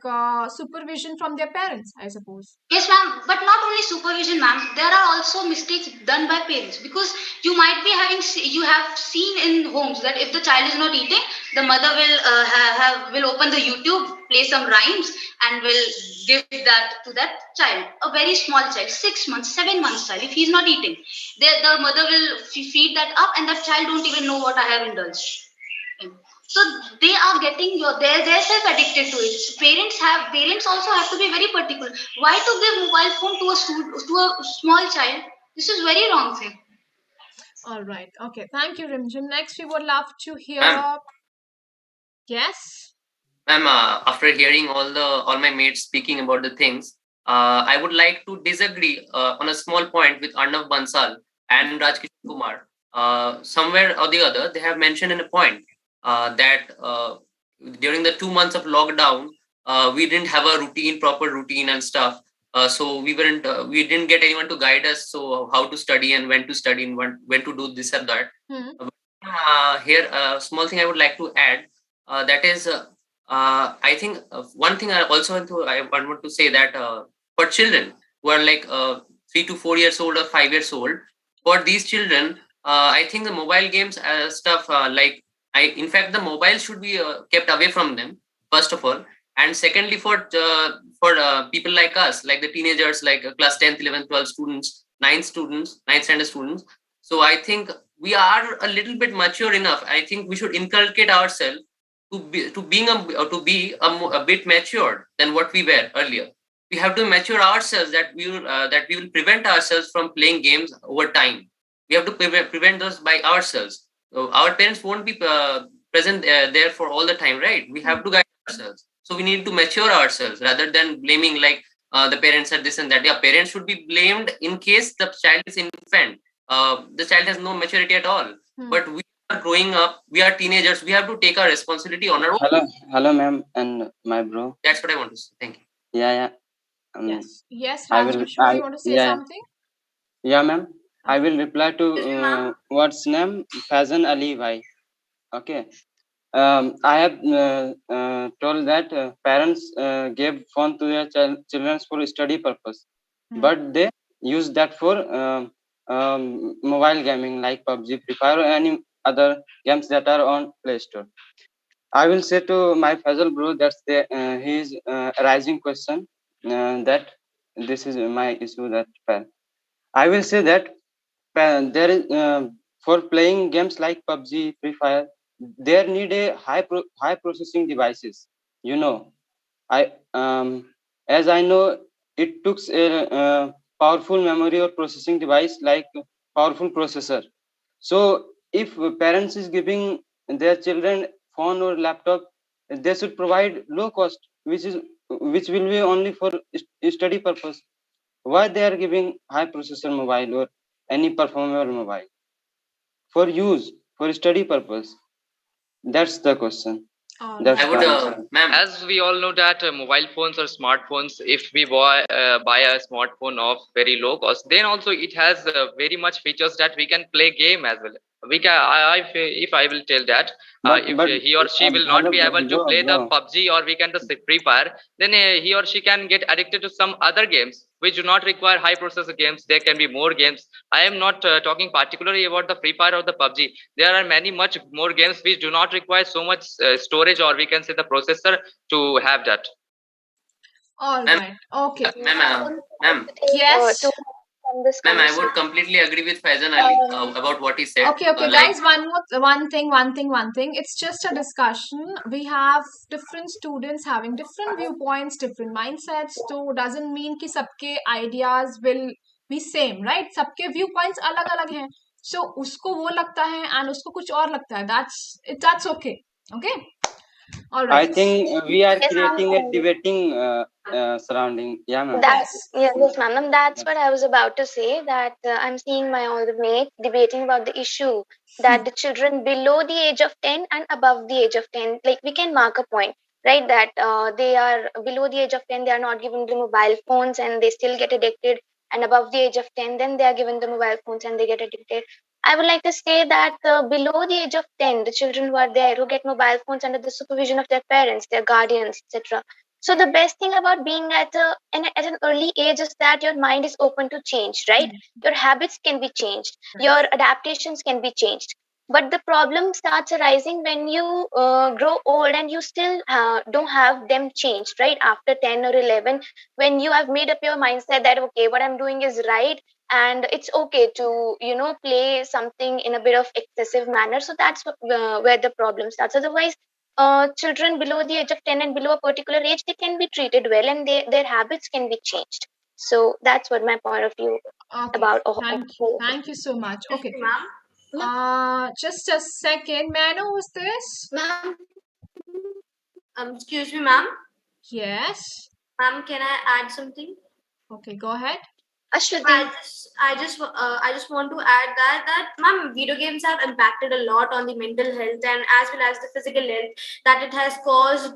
supervision from their parents, I suppose. Yes, ma'am, but not only supervision, ma'am. There are also mistakes done by parents because you might be having, you have seen in homes that if the child is not eating, the mother will will open the YouTube, play some rhymes, and will give that to that child. A very small child, 6 months, 7 months child. If he's not eating, the mother will feed that up, and that child don't even know what I have indulged in. So they are getting they're self addicted to it. Parents also have to be very particular. Why to give mobile phone to a small child? This is very wrong thing. All right. Okay. Thank you, Rimjhim. Next, we would love to hear. Yes. Ma'am, after hearing all my mates speaking about the things, I would like to disagree on a small point with Arnav Bansal and Rajkish Kumar. Somewhere or the other, they have mentioned in a point that during the 2 months of lockdown, we didn't have a proper routine and stuff. So we didn't get anyone to guide us. So how to study and when to study and when to do this and that. Here, a small thing I would like to add, that is, I think one thing I also want to say that for children who are like 3 to 4 years old or 5 years old, for these children, I think the mobile games stuff in fact, the mobile should be kept away from them, first of all. And secondly, for people like us, like the teenagers, like class 10th, 11th, 12th students, 9th standard students. So I think we are a little bit mature enough. I think we should inculcate ourselves to be a bit matured than what we were earlier. We have to mature ourselves that we will prevent ourselves from playing games over time. We have to prevent those by ourselves. So our parents won't be present there for all the time, right? We have to guide ourselves. So we need to mature ourselves rather than blaming like the parents are this and that. Yeah, parents should be blamed in case the child is infant. The child has no maturity at all. But we are growing up, we are teenagers, we have to take our responsibility on our own. Hello, ma'am, and my bro. That's what I want to say. Thank you. Yeah. Yes, Rajesh, you want to say something? Yeah, ma'am. I will reply to what's name Faizan Ali bhai. Okay. I have told that parents gave phone to their children for study purpose, but they use that for mobile gaming like PUBG, Free Fire, or any other games that are on Play Store. I will say to my Faisal bro that's his rising question that this is my issue that I will say that there is for playing games like PUBG, Free Fire, there need a high processing devices. You know, I as I know, it took a powerful memory or processing device like powerful processor. So if parents is giving their children phone or laptop, they should provide low cost, which will be only for study purpose. Why they are giving high processor mobile or any performable mobile for use for study purpose? That's the question. That's I would, the answer. ma'am. As we all know that mobile phones or smartphones, if we buy a smartphone of very low cost, then also it has very much features that we can play game as well. We can, if I will tell that, if he or she will not be able to play the PUBG or we can the Free Fire, then he or she can get addicted to some other games which do not require high processor games. There can be more games. I am not talking particularly about the Free Fire or the PUBG. There are many much more games which do not require so much storage or we can say the processor to have that. All right. Okay. Ma'am. Yes. Ma'am, I would completely agree with Faizan Ali about what he said. Okay, guys. One thing. It's just a discussion. We have different students having different viewpoints, different mindsets. So doesn't mean कि सबके ideas will be same, right? सबके viewpoints अलग-अलग हैं. So उसको वो लगता है and उसको कुछ और लगता है. That's okay. Okay. All right. I think we are creating a debating surrounding. Yeah, ma'am. Yes, ma'am. And that's what I was about to say. That I'm seeing my older mates debating about the issue that the children below the age of 10 and above the age of 10, like we can mark a point, right? That they are below the age of 10, they are not given the mobile phones and they still get addicted. And above the age of 10, then they are given the mobile phones and they get addicted. I would like to say that below the age of 10, the children who are there who get mobile phones under the supervision of their parents, their guardians, etc. So the best thing about being at an early age is that your mind is open to change, right? Your habits can be changed, your adaptations can be changed. But the problem starts arising when you grow old and you still don't have them changed, right? After 10 or 11, when you have made up your mindset that, okay, what I'm doing is right and it's okay to, play something in a bit of excessive manner. So that's where the problem starts. Otherwise, children below the age of 10 and below a particular age, they can be treated well and their habits can be changed. So that's what my point of view about. Thank you so much. Okay. Just a second. May I know who's this? Ma'am. Excuse me, ma'am. Yes. Ma'am, can I add something? Okay, go ahead. I just want to add that ma'am, video games have impacted a lot on the mental health and as well as the physical health. That it has caused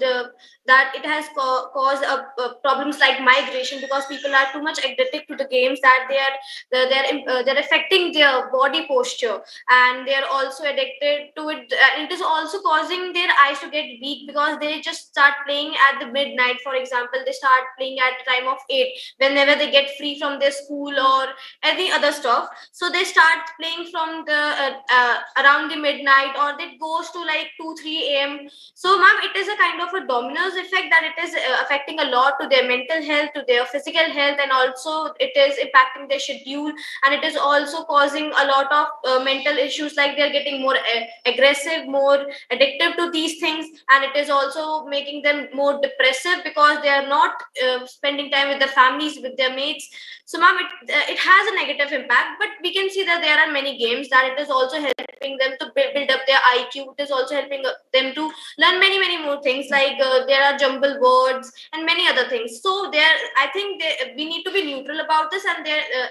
problems like migration because people are too much addicted to the games that they're affecting their body posture and they are also addicted to it. And it is also causing their eyes to get weak because they just start playing at the midnight. For example, they start playing at the time of 8 whenever they get free from their school or any other stuff. So they start playing from the around the midnight or it goes to like 2-3 a.m. So ma'am, it is a kind of a dominoes effect that it is affecting a lot to their mental health, to their physical health, and also it is impacting their schedule, and it is also causing a lot of mental issues like they're getting more aggressive, more addictive to these things, and it is also making them more depressive because they are not spending time with their families, with their mates. So ma'am, it has a negative impact, but we can see that there are many games that it is also helping them to build up their IQ. It is also helping them to learn many more things like there are jumble words and many other things. So I think we need to be neutral about this, and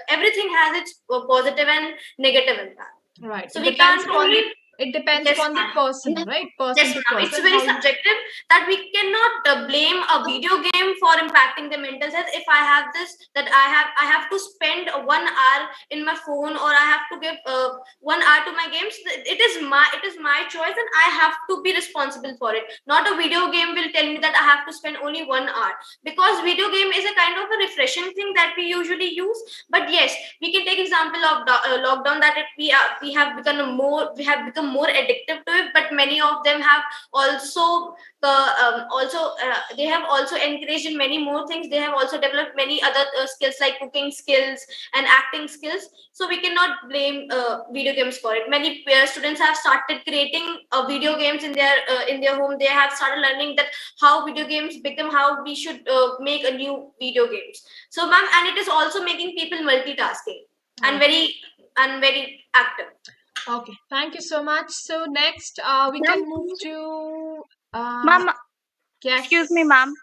everything has its positive and negative impact. Right. So we can't only. It depends upon the person, right? Yes, ma'am. It's very subjective that we cannot blame a video game for impacting the mental health. If I have this, that I have to spend 1 hour in my phone, or I have to give 1 hour to my games. It is my choice, and I have to be responsible for it. Not a video game will tell me that I have to spend only 1 hour, because video game is a kind of a refreshing thing that we usually use. But yes, we can take example of lockdown that we have become become more addictive to it, but many of them have also they have also encouraged in many more things. They have also developed many other skills like cooking skills and acting skills. So we cannot blame video games for it. Many students have started creating video games in their home. They have started learning that how video games become, how we should make a new video games. So ma'am, and it is also making people multitasking and very active. Okay, thank you so much. So next, we can move to Ma'am, yes. Excuse me, ma'am.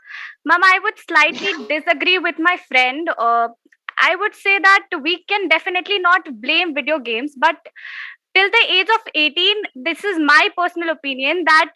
Ma'am, I would slightly disagree with my friend. I would say that we can definitely not blame video games, but till the age of 18, this is my personal opinion that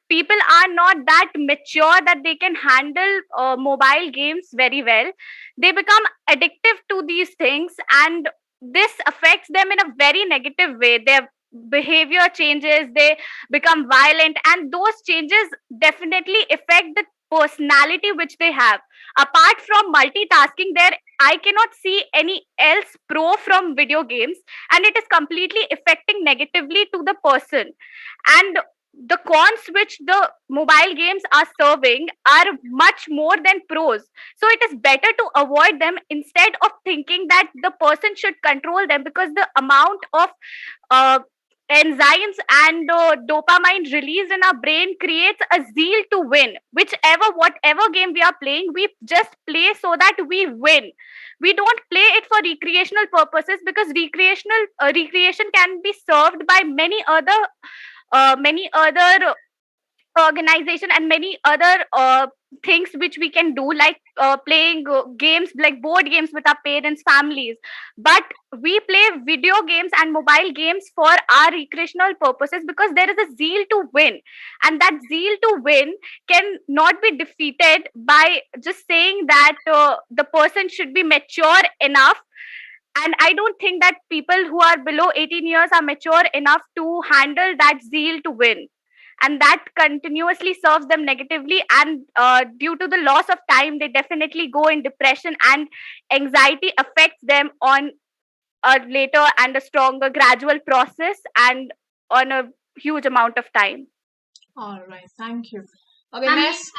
people are not that mature that they can handle mobile games very well. They become addictive to these things, and this affects them in a very negative way. Their behavior changes, they become violent, and those changes definitely affect the personality which they have. Apart from multitasking, there I cannot see any else pro from video games, and it is completely affecting negatively to the person. And the cons which the mobile games are serving are much more than pros. So it is better to avoid them instead of thinking that the person should control them, because the amount of uh, enzymes and dopamine released in our brain creates a zeal to win. Whatever game we are playing, we just play so that we win. We don't play it for recreational purposes, because recreation can be served by many other organization and many other things which we can do, like playing games like board games with our parents, families. But we play video games and mobile games for our recreational purposes because there is a zeal to win, and that zeal to win can not be defeated by just saying that the person should be mature enough. And I don't think that people who are below 18 years are mature enough to handle that zeal to win, and that continuously serves them negatively. And due to the loss of time, they definitely go in depression, and anxiety affects them on a later and a stronger gradual process and on a huge amount of time. All right, thank you. Okay, next.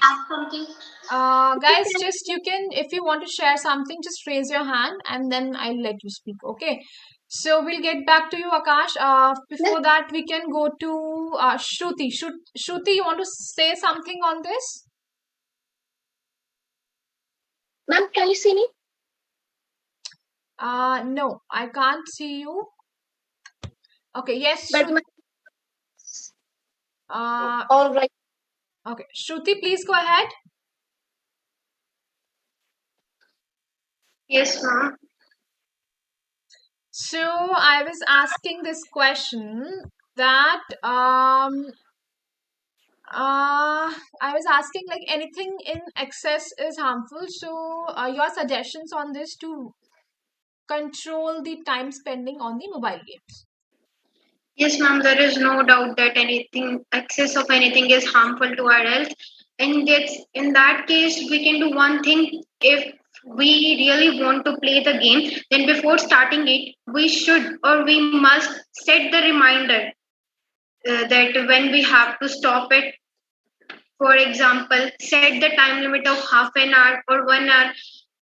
Guys, just you can, if you want to share something, just raise your hand and then I'll let you speak. Okay. So we'll get back to you, Akash. Before that, we can go to Shruti. Shruti, you want to say something on this? Ma'am, can you see me? No, I can't see you. Okay, yes. But all right. Okay, Shruti, please go ahead. Yes, ma'am. So I was asking this question that I was asking like anything in excess is harmful. So your suggestions on this to control the time spending on the mobile games. Yes, ma'am, there is no doubt that anything, excess of anything is harmful to our health. And that's, in that case, we can do one thing. If we really want to play the game, then before starting it, we should or we must set the reminder that when we have to stop it. For example, set the time limit of half an hour or 1 hour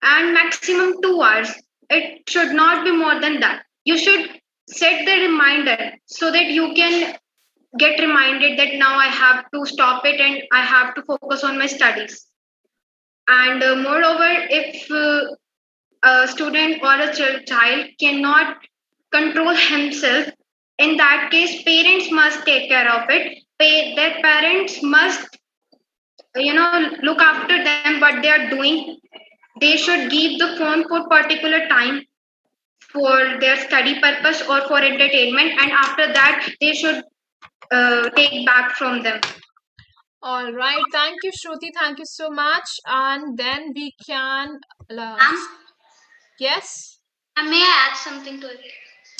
and maximum 2 hours. It should not be more than that. You should set the reminder so that you can get reminded that now I have to stop it and I have to focus on my studies. And moreover, if a student or a child cannot control himself, in that case, parents must take care of it. Their parents must, look after them what they are doing. They should give the phone for particular time for their study purpose or for entertainment, and after that they should take back from them. All right, thank you, Shruti. Thank you so much. And then we can. Yes. May I add something to it?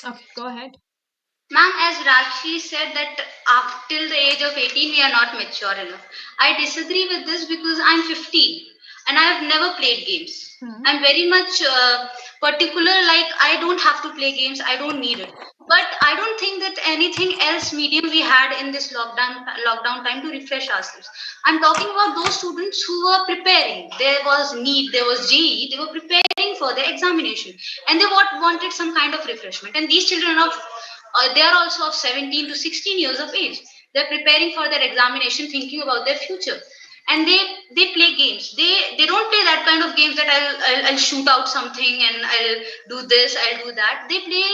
Okay, go ahead. Ma'am, as Rajsee said that till the age of 18 we are not mature enough. I disagree with this because I'm 15 and I have never played games. I'm very much particular, like I don't have to play games, I don't need it. but I don't think that anything else medium we had in this lockdown time to refresh ourselves. I'm talking about those students who were preparing. There was NEET, there was JEE. They were preparing for their examination, and they wanted some kind of refreshment. And these children of they are also of 17 to 16 years of age. They're preparing for their examination, thinking about their future, and they play games. They don't play that kind of games that I'll shoot out something and I'll do this, I'll do that. They play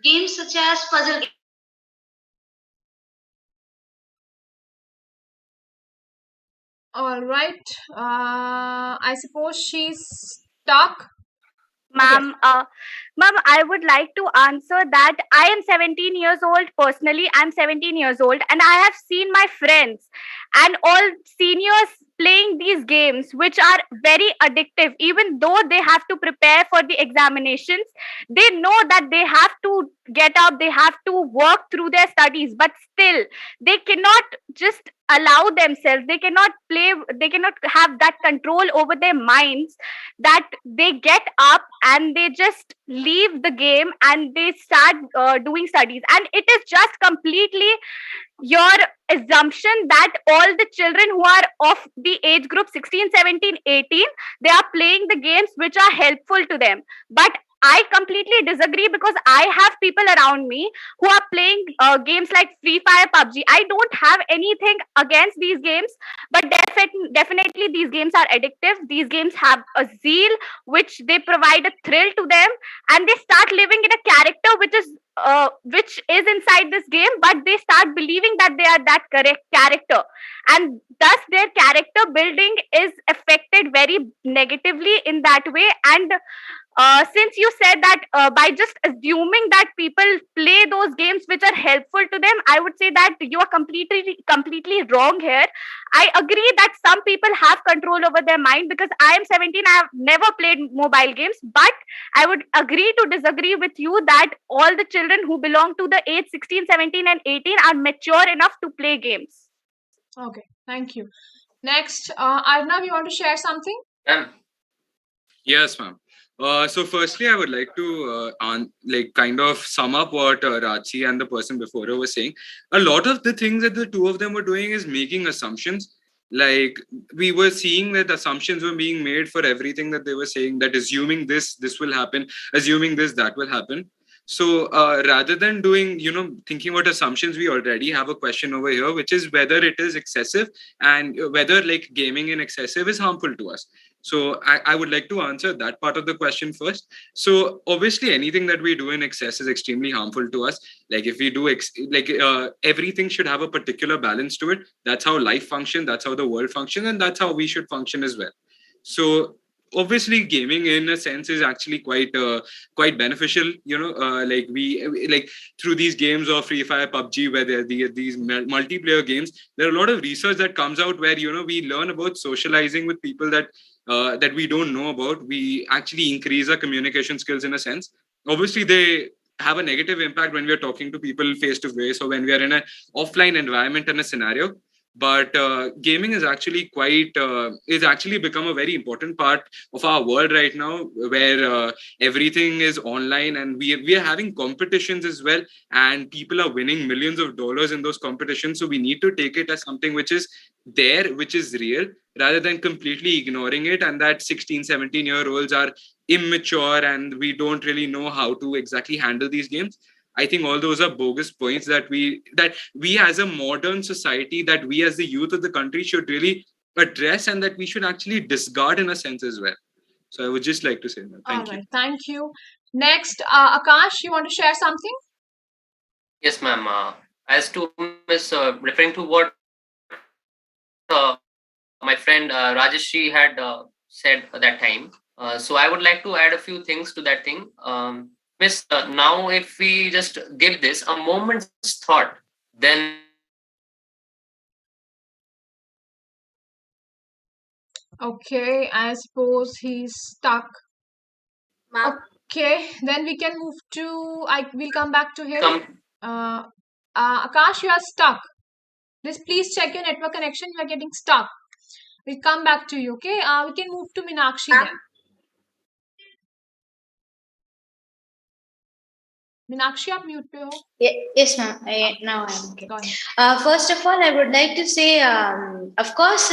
games such as puzzle games. All right. I suppose she's stuck. Ma'am, ma'am, I would like to answer that I am 17 years old. Personally, I'm 17 years old, and I have seen my friends and all seniors playing these games, which are very addictive. Even though they have to prepare for the examinations, they know that they have to get up, they have to work through their studies, but still, they cannot just allow themselves, they cannot play, they cannot have that control over their minds, that they get up and they just leave the game and they start doing studies. And it is just completely your assumption that all the children who are of the age group 16, 17, 18, they are playing the games which are helpful to them. But I completely disagree, because I have people around me who are playing games like Free Fire, PUBG. I don't have anything against these games, but definitely these games are addictive. These games have a zeal which they provide a thrill to them, and they start living in a character which is inside this game, but they start believing that they are that correct character, and thus their character building is affected very negatively in that way. And since you said that by just assuming that people play those games which are helpful to them, I would say that you are completely wrong here. I agree that some people have control over their mind, because I am 17, I have never played mobile games, but I would agree to disagree with you that all the children who belong to the age 16, 17, and 18 are mature enough to play games. Okay, thank you. Next, Arnav, you want to share something? Yes, ma'am. So firstly, I would like to kind of sum up what Rajsee and the person before her was saying. A lot of the things that the two of them were doing is making assumptions. Like, we were seeing that assumptions were being made for everything that they were saying, that assuming this will happen, assuming this, that will happen. So rather than doing, thinking about assumptions, we already have a question over here, which is whether it is excessive and whether like gaming in excessive is harmful to us. So I would like to answer that part of the question first. So obviously anything that we do in excess is extremely harmful to us. Like if we do everything should have a particular balance to it. That's how life functions. That's how the world functions, and that's how we should function as well. So obviously gaming in a sense is actually quite beneficial, like we through these games of Free Fire, PUBG, where there are these multiplayer games, there are a lot of research that comes out where we learn about socializing with people that we don't know about. We actually increase our communication skills in a sense. Obviously they have a negative impact when we are talking to people face to face, or when we are in an offline environment in a scenario. But gaming is actually is actually become a very important part of our world right now, where everything is online, and we are having competitions as well, and people are winning millions of dollars in those competitions. So we need to take it as something which is there, which is real, rather than completely ignoring it, and that 16-17-year-olds are immature and we don't really know how to exactly handle these games. I think all those are bogus points that we as a modern society, that we as the youth of the country should really address, and that we should actually discard in a sense as well. So I would just like to say that. Thank you. All right, thank you. Next, Akash, you want to share something? Yes, ma'am. As to Miss, referring to what my friend Rajshree had said at that time. So I would like to add a few things to that thing. Miss, now if we just give this a moment's thought, then okay, I suppose he's stuck. Okay, then we can move to. We'll come back to him. Akash, you are stuck. Please check your network connection. You are getting stuck. We'll come back to you. Okay. We can move to Meenakshi then. Meenakshi आप mute पे हो. Yes, ma'am. Now I am okay. Go ahead. First of all, I would like to say, of course,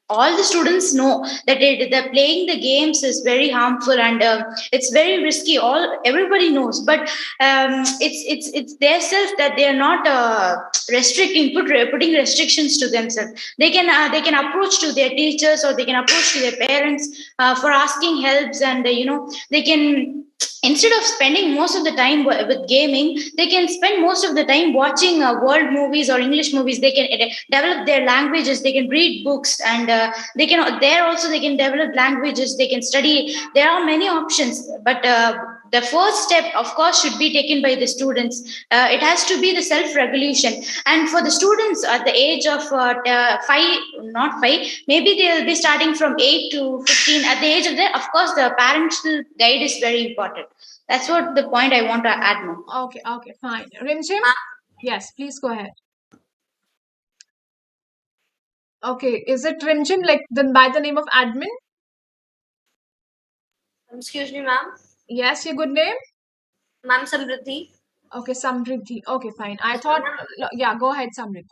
all the students know that the playing the games is very harmful and it's very risky. Everybody knows, but it's their self that they are not putting restrictions to themselves. They can approach to their teachers, or they can approach to their parents for asking helps, and they can, instead of spending most of the time with gaming, they can spend most of the time watching world movies or English movies. They can develop their languages, they can read books, and they can develop languages, they can study. There are many options, but the first step, of course, should be taken by the students. It has to be the self regulation. And for the students at the age of 5, not 5, maybe they'll be starting from 8 to 15. At the age of that, of course, the parental guide is very important. That's what the point I want to add now. Okay, fine. Rimjhim? Yes, please go ahead. Okay, is it Rimjhim, like by the name of admin? Excuse me, ma'am. Yes, your good name? Ma'am, Samriddhi. Okay, Samriddhi. Okay, fine. I thought, yeah, go ahead, Samriddhi.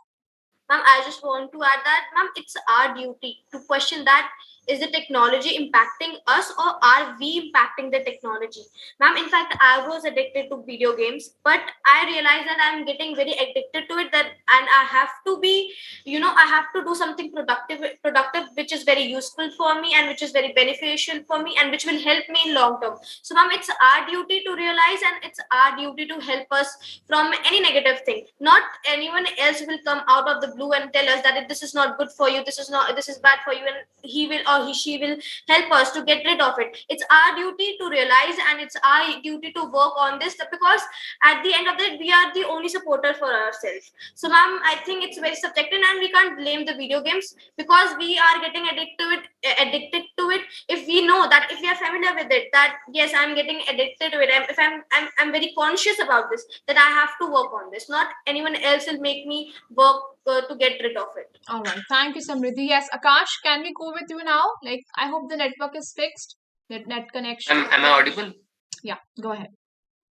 Ma'am, I just want to add that, ma'am, it's our duty to question that, is the technology impacting us, or are we impacting the technology? Ma'am, in fact, I was addicted to video games, but I realized that I'm getting very addicted to it, and I have to be, I have to do something productive, which is very useful for me and which is very beneficial for me and which will help me in long term. So, ma'am, it's our duty to realize, and it's our duty to help us from any negative thing. Not anyone else will come out of the blue and tell us that this is not good for you, this is bad for you, and he will, or she will help us to get rid of it. It's our duty to realize, and it's our duty to work on this, because at the end of the day, we are the only supporter for ourselves. So, ma'am, I think it's very subjective, and we can't blame the video games, because we are getting addicted to it. If we know that, if we are familiar with it, that yes, I'm getting addicted to it, if I'm very conscious about this, that I have to work on this. Not anyone else will make me work to get rid of it. All right. Thank you, Samriddhi. Yes, Akash, can we go with you now? Like, I hope the network is fixed, the net connection. Am I audible? Yeah, go ahead.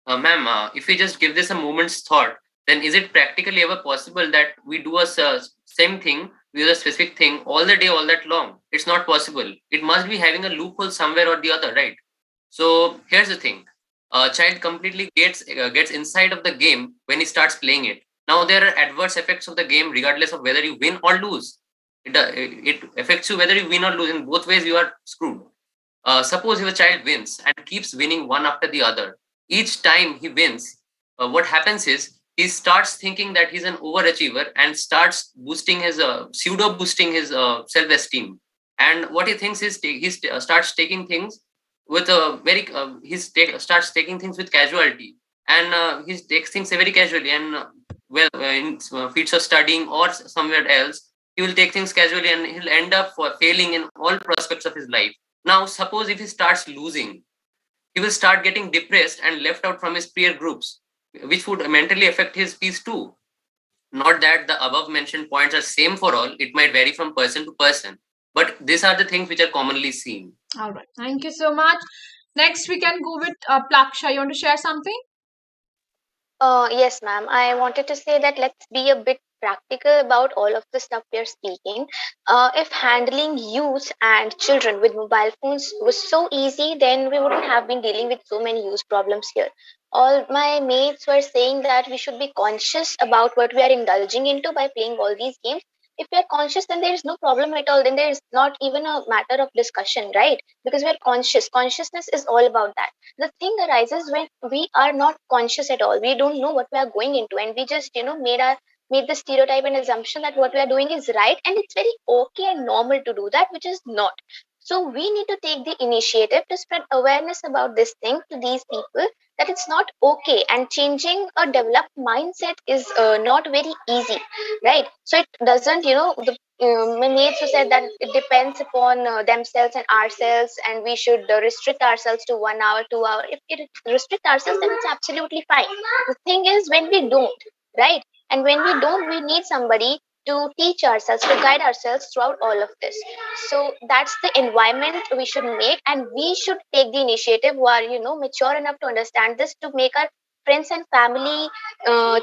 Ma'am, if we just give this a moment's thought, then is it practically ever possible that we do a same thing, we do a specific thing all the day, all that long? It's not possible. It must be having a loophole somewhere or the other, right? So here's the thing. A child completely gets inside of the game when he starts playing it. Now there are adverse effects of the game regardless of whether you win or lose. It affects you whether you win or lose. In both ways, you are screwed. Suppose if a child wins and keeps winning one after the other, each time he wins, what happens is he starts thinking that he's an overachiever and starts boosting his pseudo boosting his self-esteem. And what he thinks is he starts taking things with a very starts taking things with casualty, and he takes things very casually. And in feats of studying or somewhere else, he will take things casually, and he'll end up failing in all prospects of his life. Now, suppose if he starts losing, he will start getting depressed and left out from his peer groups, which would mentally affect his peace too. Not that the above mentioned points are same for all. It might vary from person to person, but these are the things which are commonly seen. All right. Thank you so much. Next, we can go with Plaksha. You want to share something? Yes, ma'am. I wanted to say that let's be a bit practical about all of the stuff we are speaking. If handling youth and children with mobile phones was so easy, then we wouldn't have been dealing with so many youth problems here. All my mates were saying that we should be conscious about what we are indulging into by playing all these games. If we are conscious, then there is no problem at all. Then there is not even a matter of discussion, right? Because we are conscious. Consciousness is all about that. The thing arises when we are not conscious at all. We don't know what we are going into, and we just made the stereotype and assumption that what we are doing is right, and it's very okay and normal to do that, which is not. So we need to take the initiative to spread awareness about this thing to these people, that it's not okay, and changing a developed mindset is not very easy, right? So it doesn't, my mates who said that it depends upon themselves and ourselves, and we should restrict ourselves to 1 hour, 2 hour. If it restrict ourselves, then it's absolutely fine. The thing is when we don't, right? And when we don't, we need somebody to teach ourselves, to guide ourselves throughout all of this. So that's the environment we should make, and we should take the initiative who are, mature enough to understand this, to make our friends and family,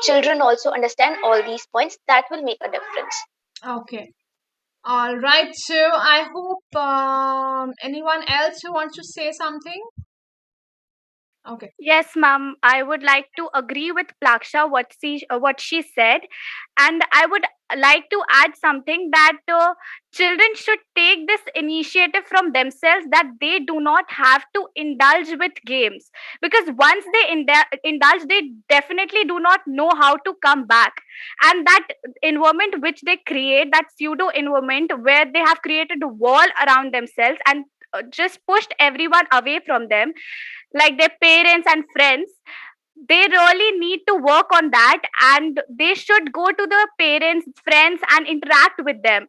children also understand all these points. That will make a difference. Okay. All right. So I hope anyone else who wants to say something. Okay. Yes, ma'am. I would like to agree with Plaksha what she said, and I would like to add something that children should take this initiative from themselves, that they do not have to indulge with games, because once they indulge, they definitely do not know how to come back. And that environment which they create, that pseudo environment where they have created a wall around themselves and just pushed everyone away from them, like their parents and friends, they really need to work on that, and they should go to the parents, friends, and interact with them.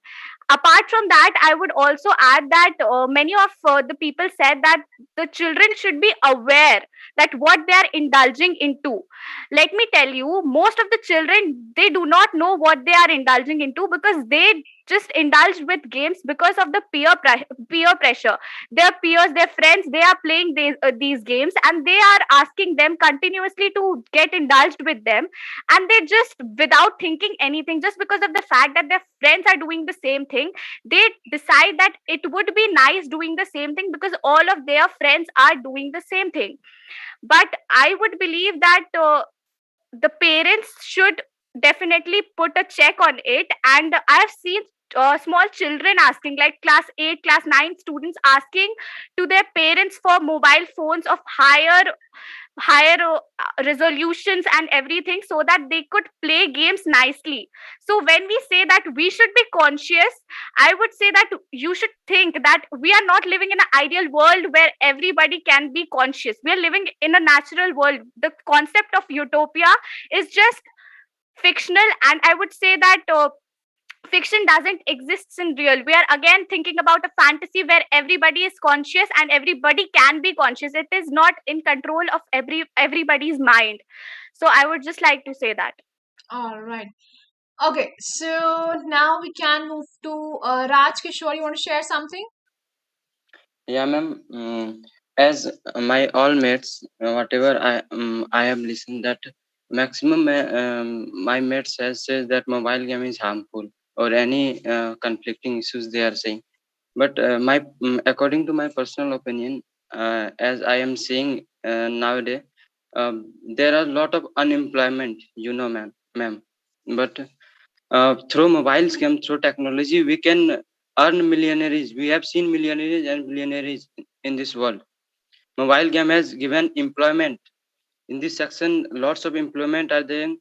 Apart from that, I would also add that many of the people said that the children should be aware that what they are indulging into. Let me tell you, most of the children, they do not know what they are indulging into, because they just indulge with games because of the peer pressure. Their peers, their friends, they are playing these games, and they are asking them continuously to get indulged with them, and they just, without thinking anything, just because of the fact that their friends are doing the same thing, they decide that it would be nice doing the same thing because all of their friends are doing the same thing. But I would believe that the parents should definitely put a check on it. And I have seen small children asking, like class 8, class 9 students asking to their parents for mobile phones of higher resolutions and everything, so that they could play games nicely. So when we say that we should be conscious, I would say that you should think that we are not living in an ideal world where everybody can be conscious. We are living in a natural world. The concept of utopia is just fictional, and I would say that fiction doesn't exist in real. We are again thinking about a fantasy where everybody is conscious and everybody can be conscious. It is not in control of everybody's mind. So I would just like to say that. All right. Okay. So now we can move to Raj Kishore. You want to share something? Yeah, ma'am. As my all mates, whatever I have listened that maximum my mates says that mobile game is harmful, or any conflicting issues they are saying. But my according to my personal opinion, as I am seeing nowadays, there are a lot of unemployment, ma'am. But through mobile game, through technology, we can earn millionaires. We have seen millionaires and billionaires in this world. Mobile game has given employment. In this section, lots of employment are there.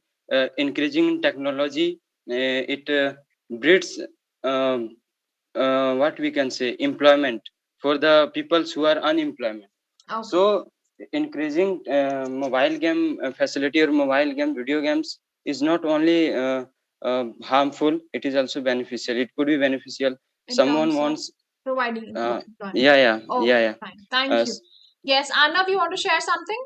Increasing technology, it breeds what we can say employment for the people who are unemployment. Okay. So increasing mobile game facility or mobile game video games is not only harmful, it is also beneficial. It could be beneficial. Someone wants providing yeah. Fine. Thank you. Yes, Arnav, you want to share something?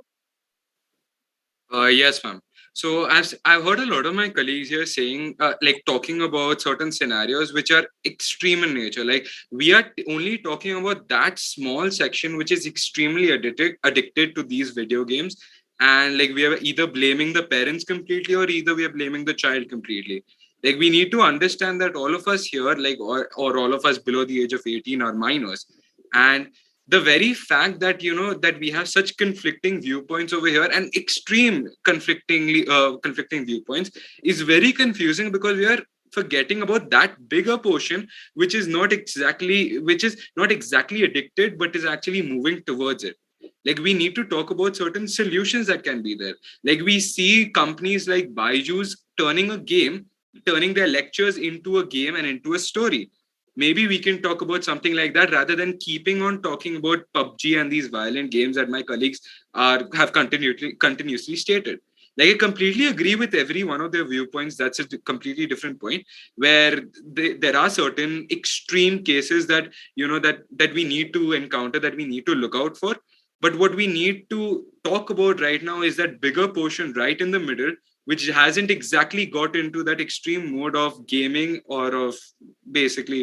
Yes, ma'am. So I've heard a lot of my colleagues here saying, like talking about certain scenarios which are extreme in nature. Like we are only talking about that small section which is extremely addicted to these video games, and like we are either blaming the parents completely or either we are blaming the child completely. Like we need to understand that all of us here, like or all of us below the age of 18 are minors, and the very fact that that we have such conflicting viewpoints over here, and extreme conflicting viewpoints, is very confusing, because we are forgetting about that bigger portion which is not exactly addicted but is actually moving towards it. Like we need to talk about certain solutions that can be there. Like we see companies like Byju's turning their lectures into a game and into a story. Maybe we can talk about something like that rather than keeping on talking about PUBG and these violent games that my colleagues have continuously stated. Like I completely agree with every one of their viewpoints. That's a completely different point, where there are certain extreme cases that that we need to encounter, that we need to look out for. But what we need to talk about right now is that bigger portion right in the middle, which hasn't exactly got into that extreme mode of gaming or of basically.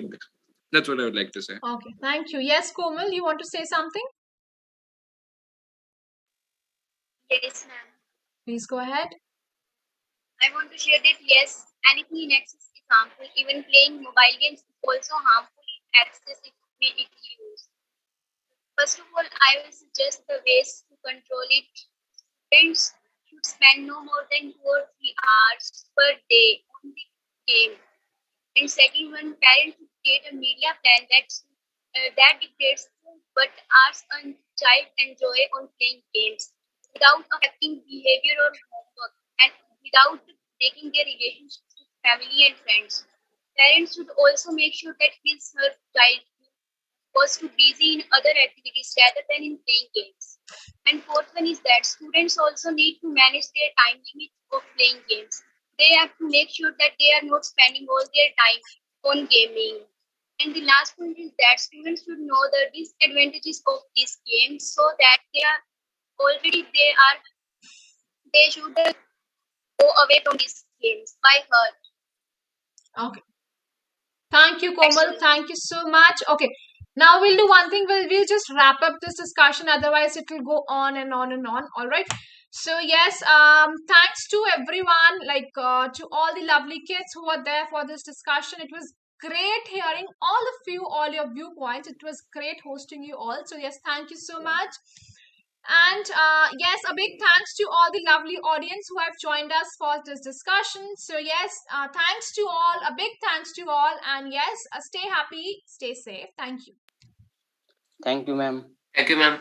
That's what I would like to say. Okay, thank you. Yes, Komal, you want to say something? Yes, ma'am. Please go ahead. I want to share that yes, anything in excess is harmful. Even playing mobile games is also harmful in excess if it used. First of all, I will suggest the ways to control it. Students should spend no more than 2 or 3 hours per day on the game. And second one, parents should create a media plan that dictates what hours a child enjoy on playing games without affecting behavior or homework and without breaking their relationships with family and friends. Parents should also make sure that his her child was too busy in other activities rather than in playing games. And fourth one is that students also need to manage their time limit of playing games. They have to make sure that they are not spending all their time on gaming. And the last point is that students should know the disadvantages of these games so that they should go away from these games by heart. Okay. Thank you, Komal. Thank you so much. Okay. Now we'll do one thing. We'll just wrap up this discussion. Otherwise, it will go on and on and on. All right. So yes, thanks to everyone, to all the lovely kids who were there for this discussion. It was great hearing all your viewpoints. It was great hosting you all. So yes, thank you so much. And yes, a big thanks to all the lovely audience who have joined us for this discussion. So yes, thanks to all, a big thanks to all. And yes, stay happy, stay safe. Thank you. Thank you, ma'am. Thank you, ma'am.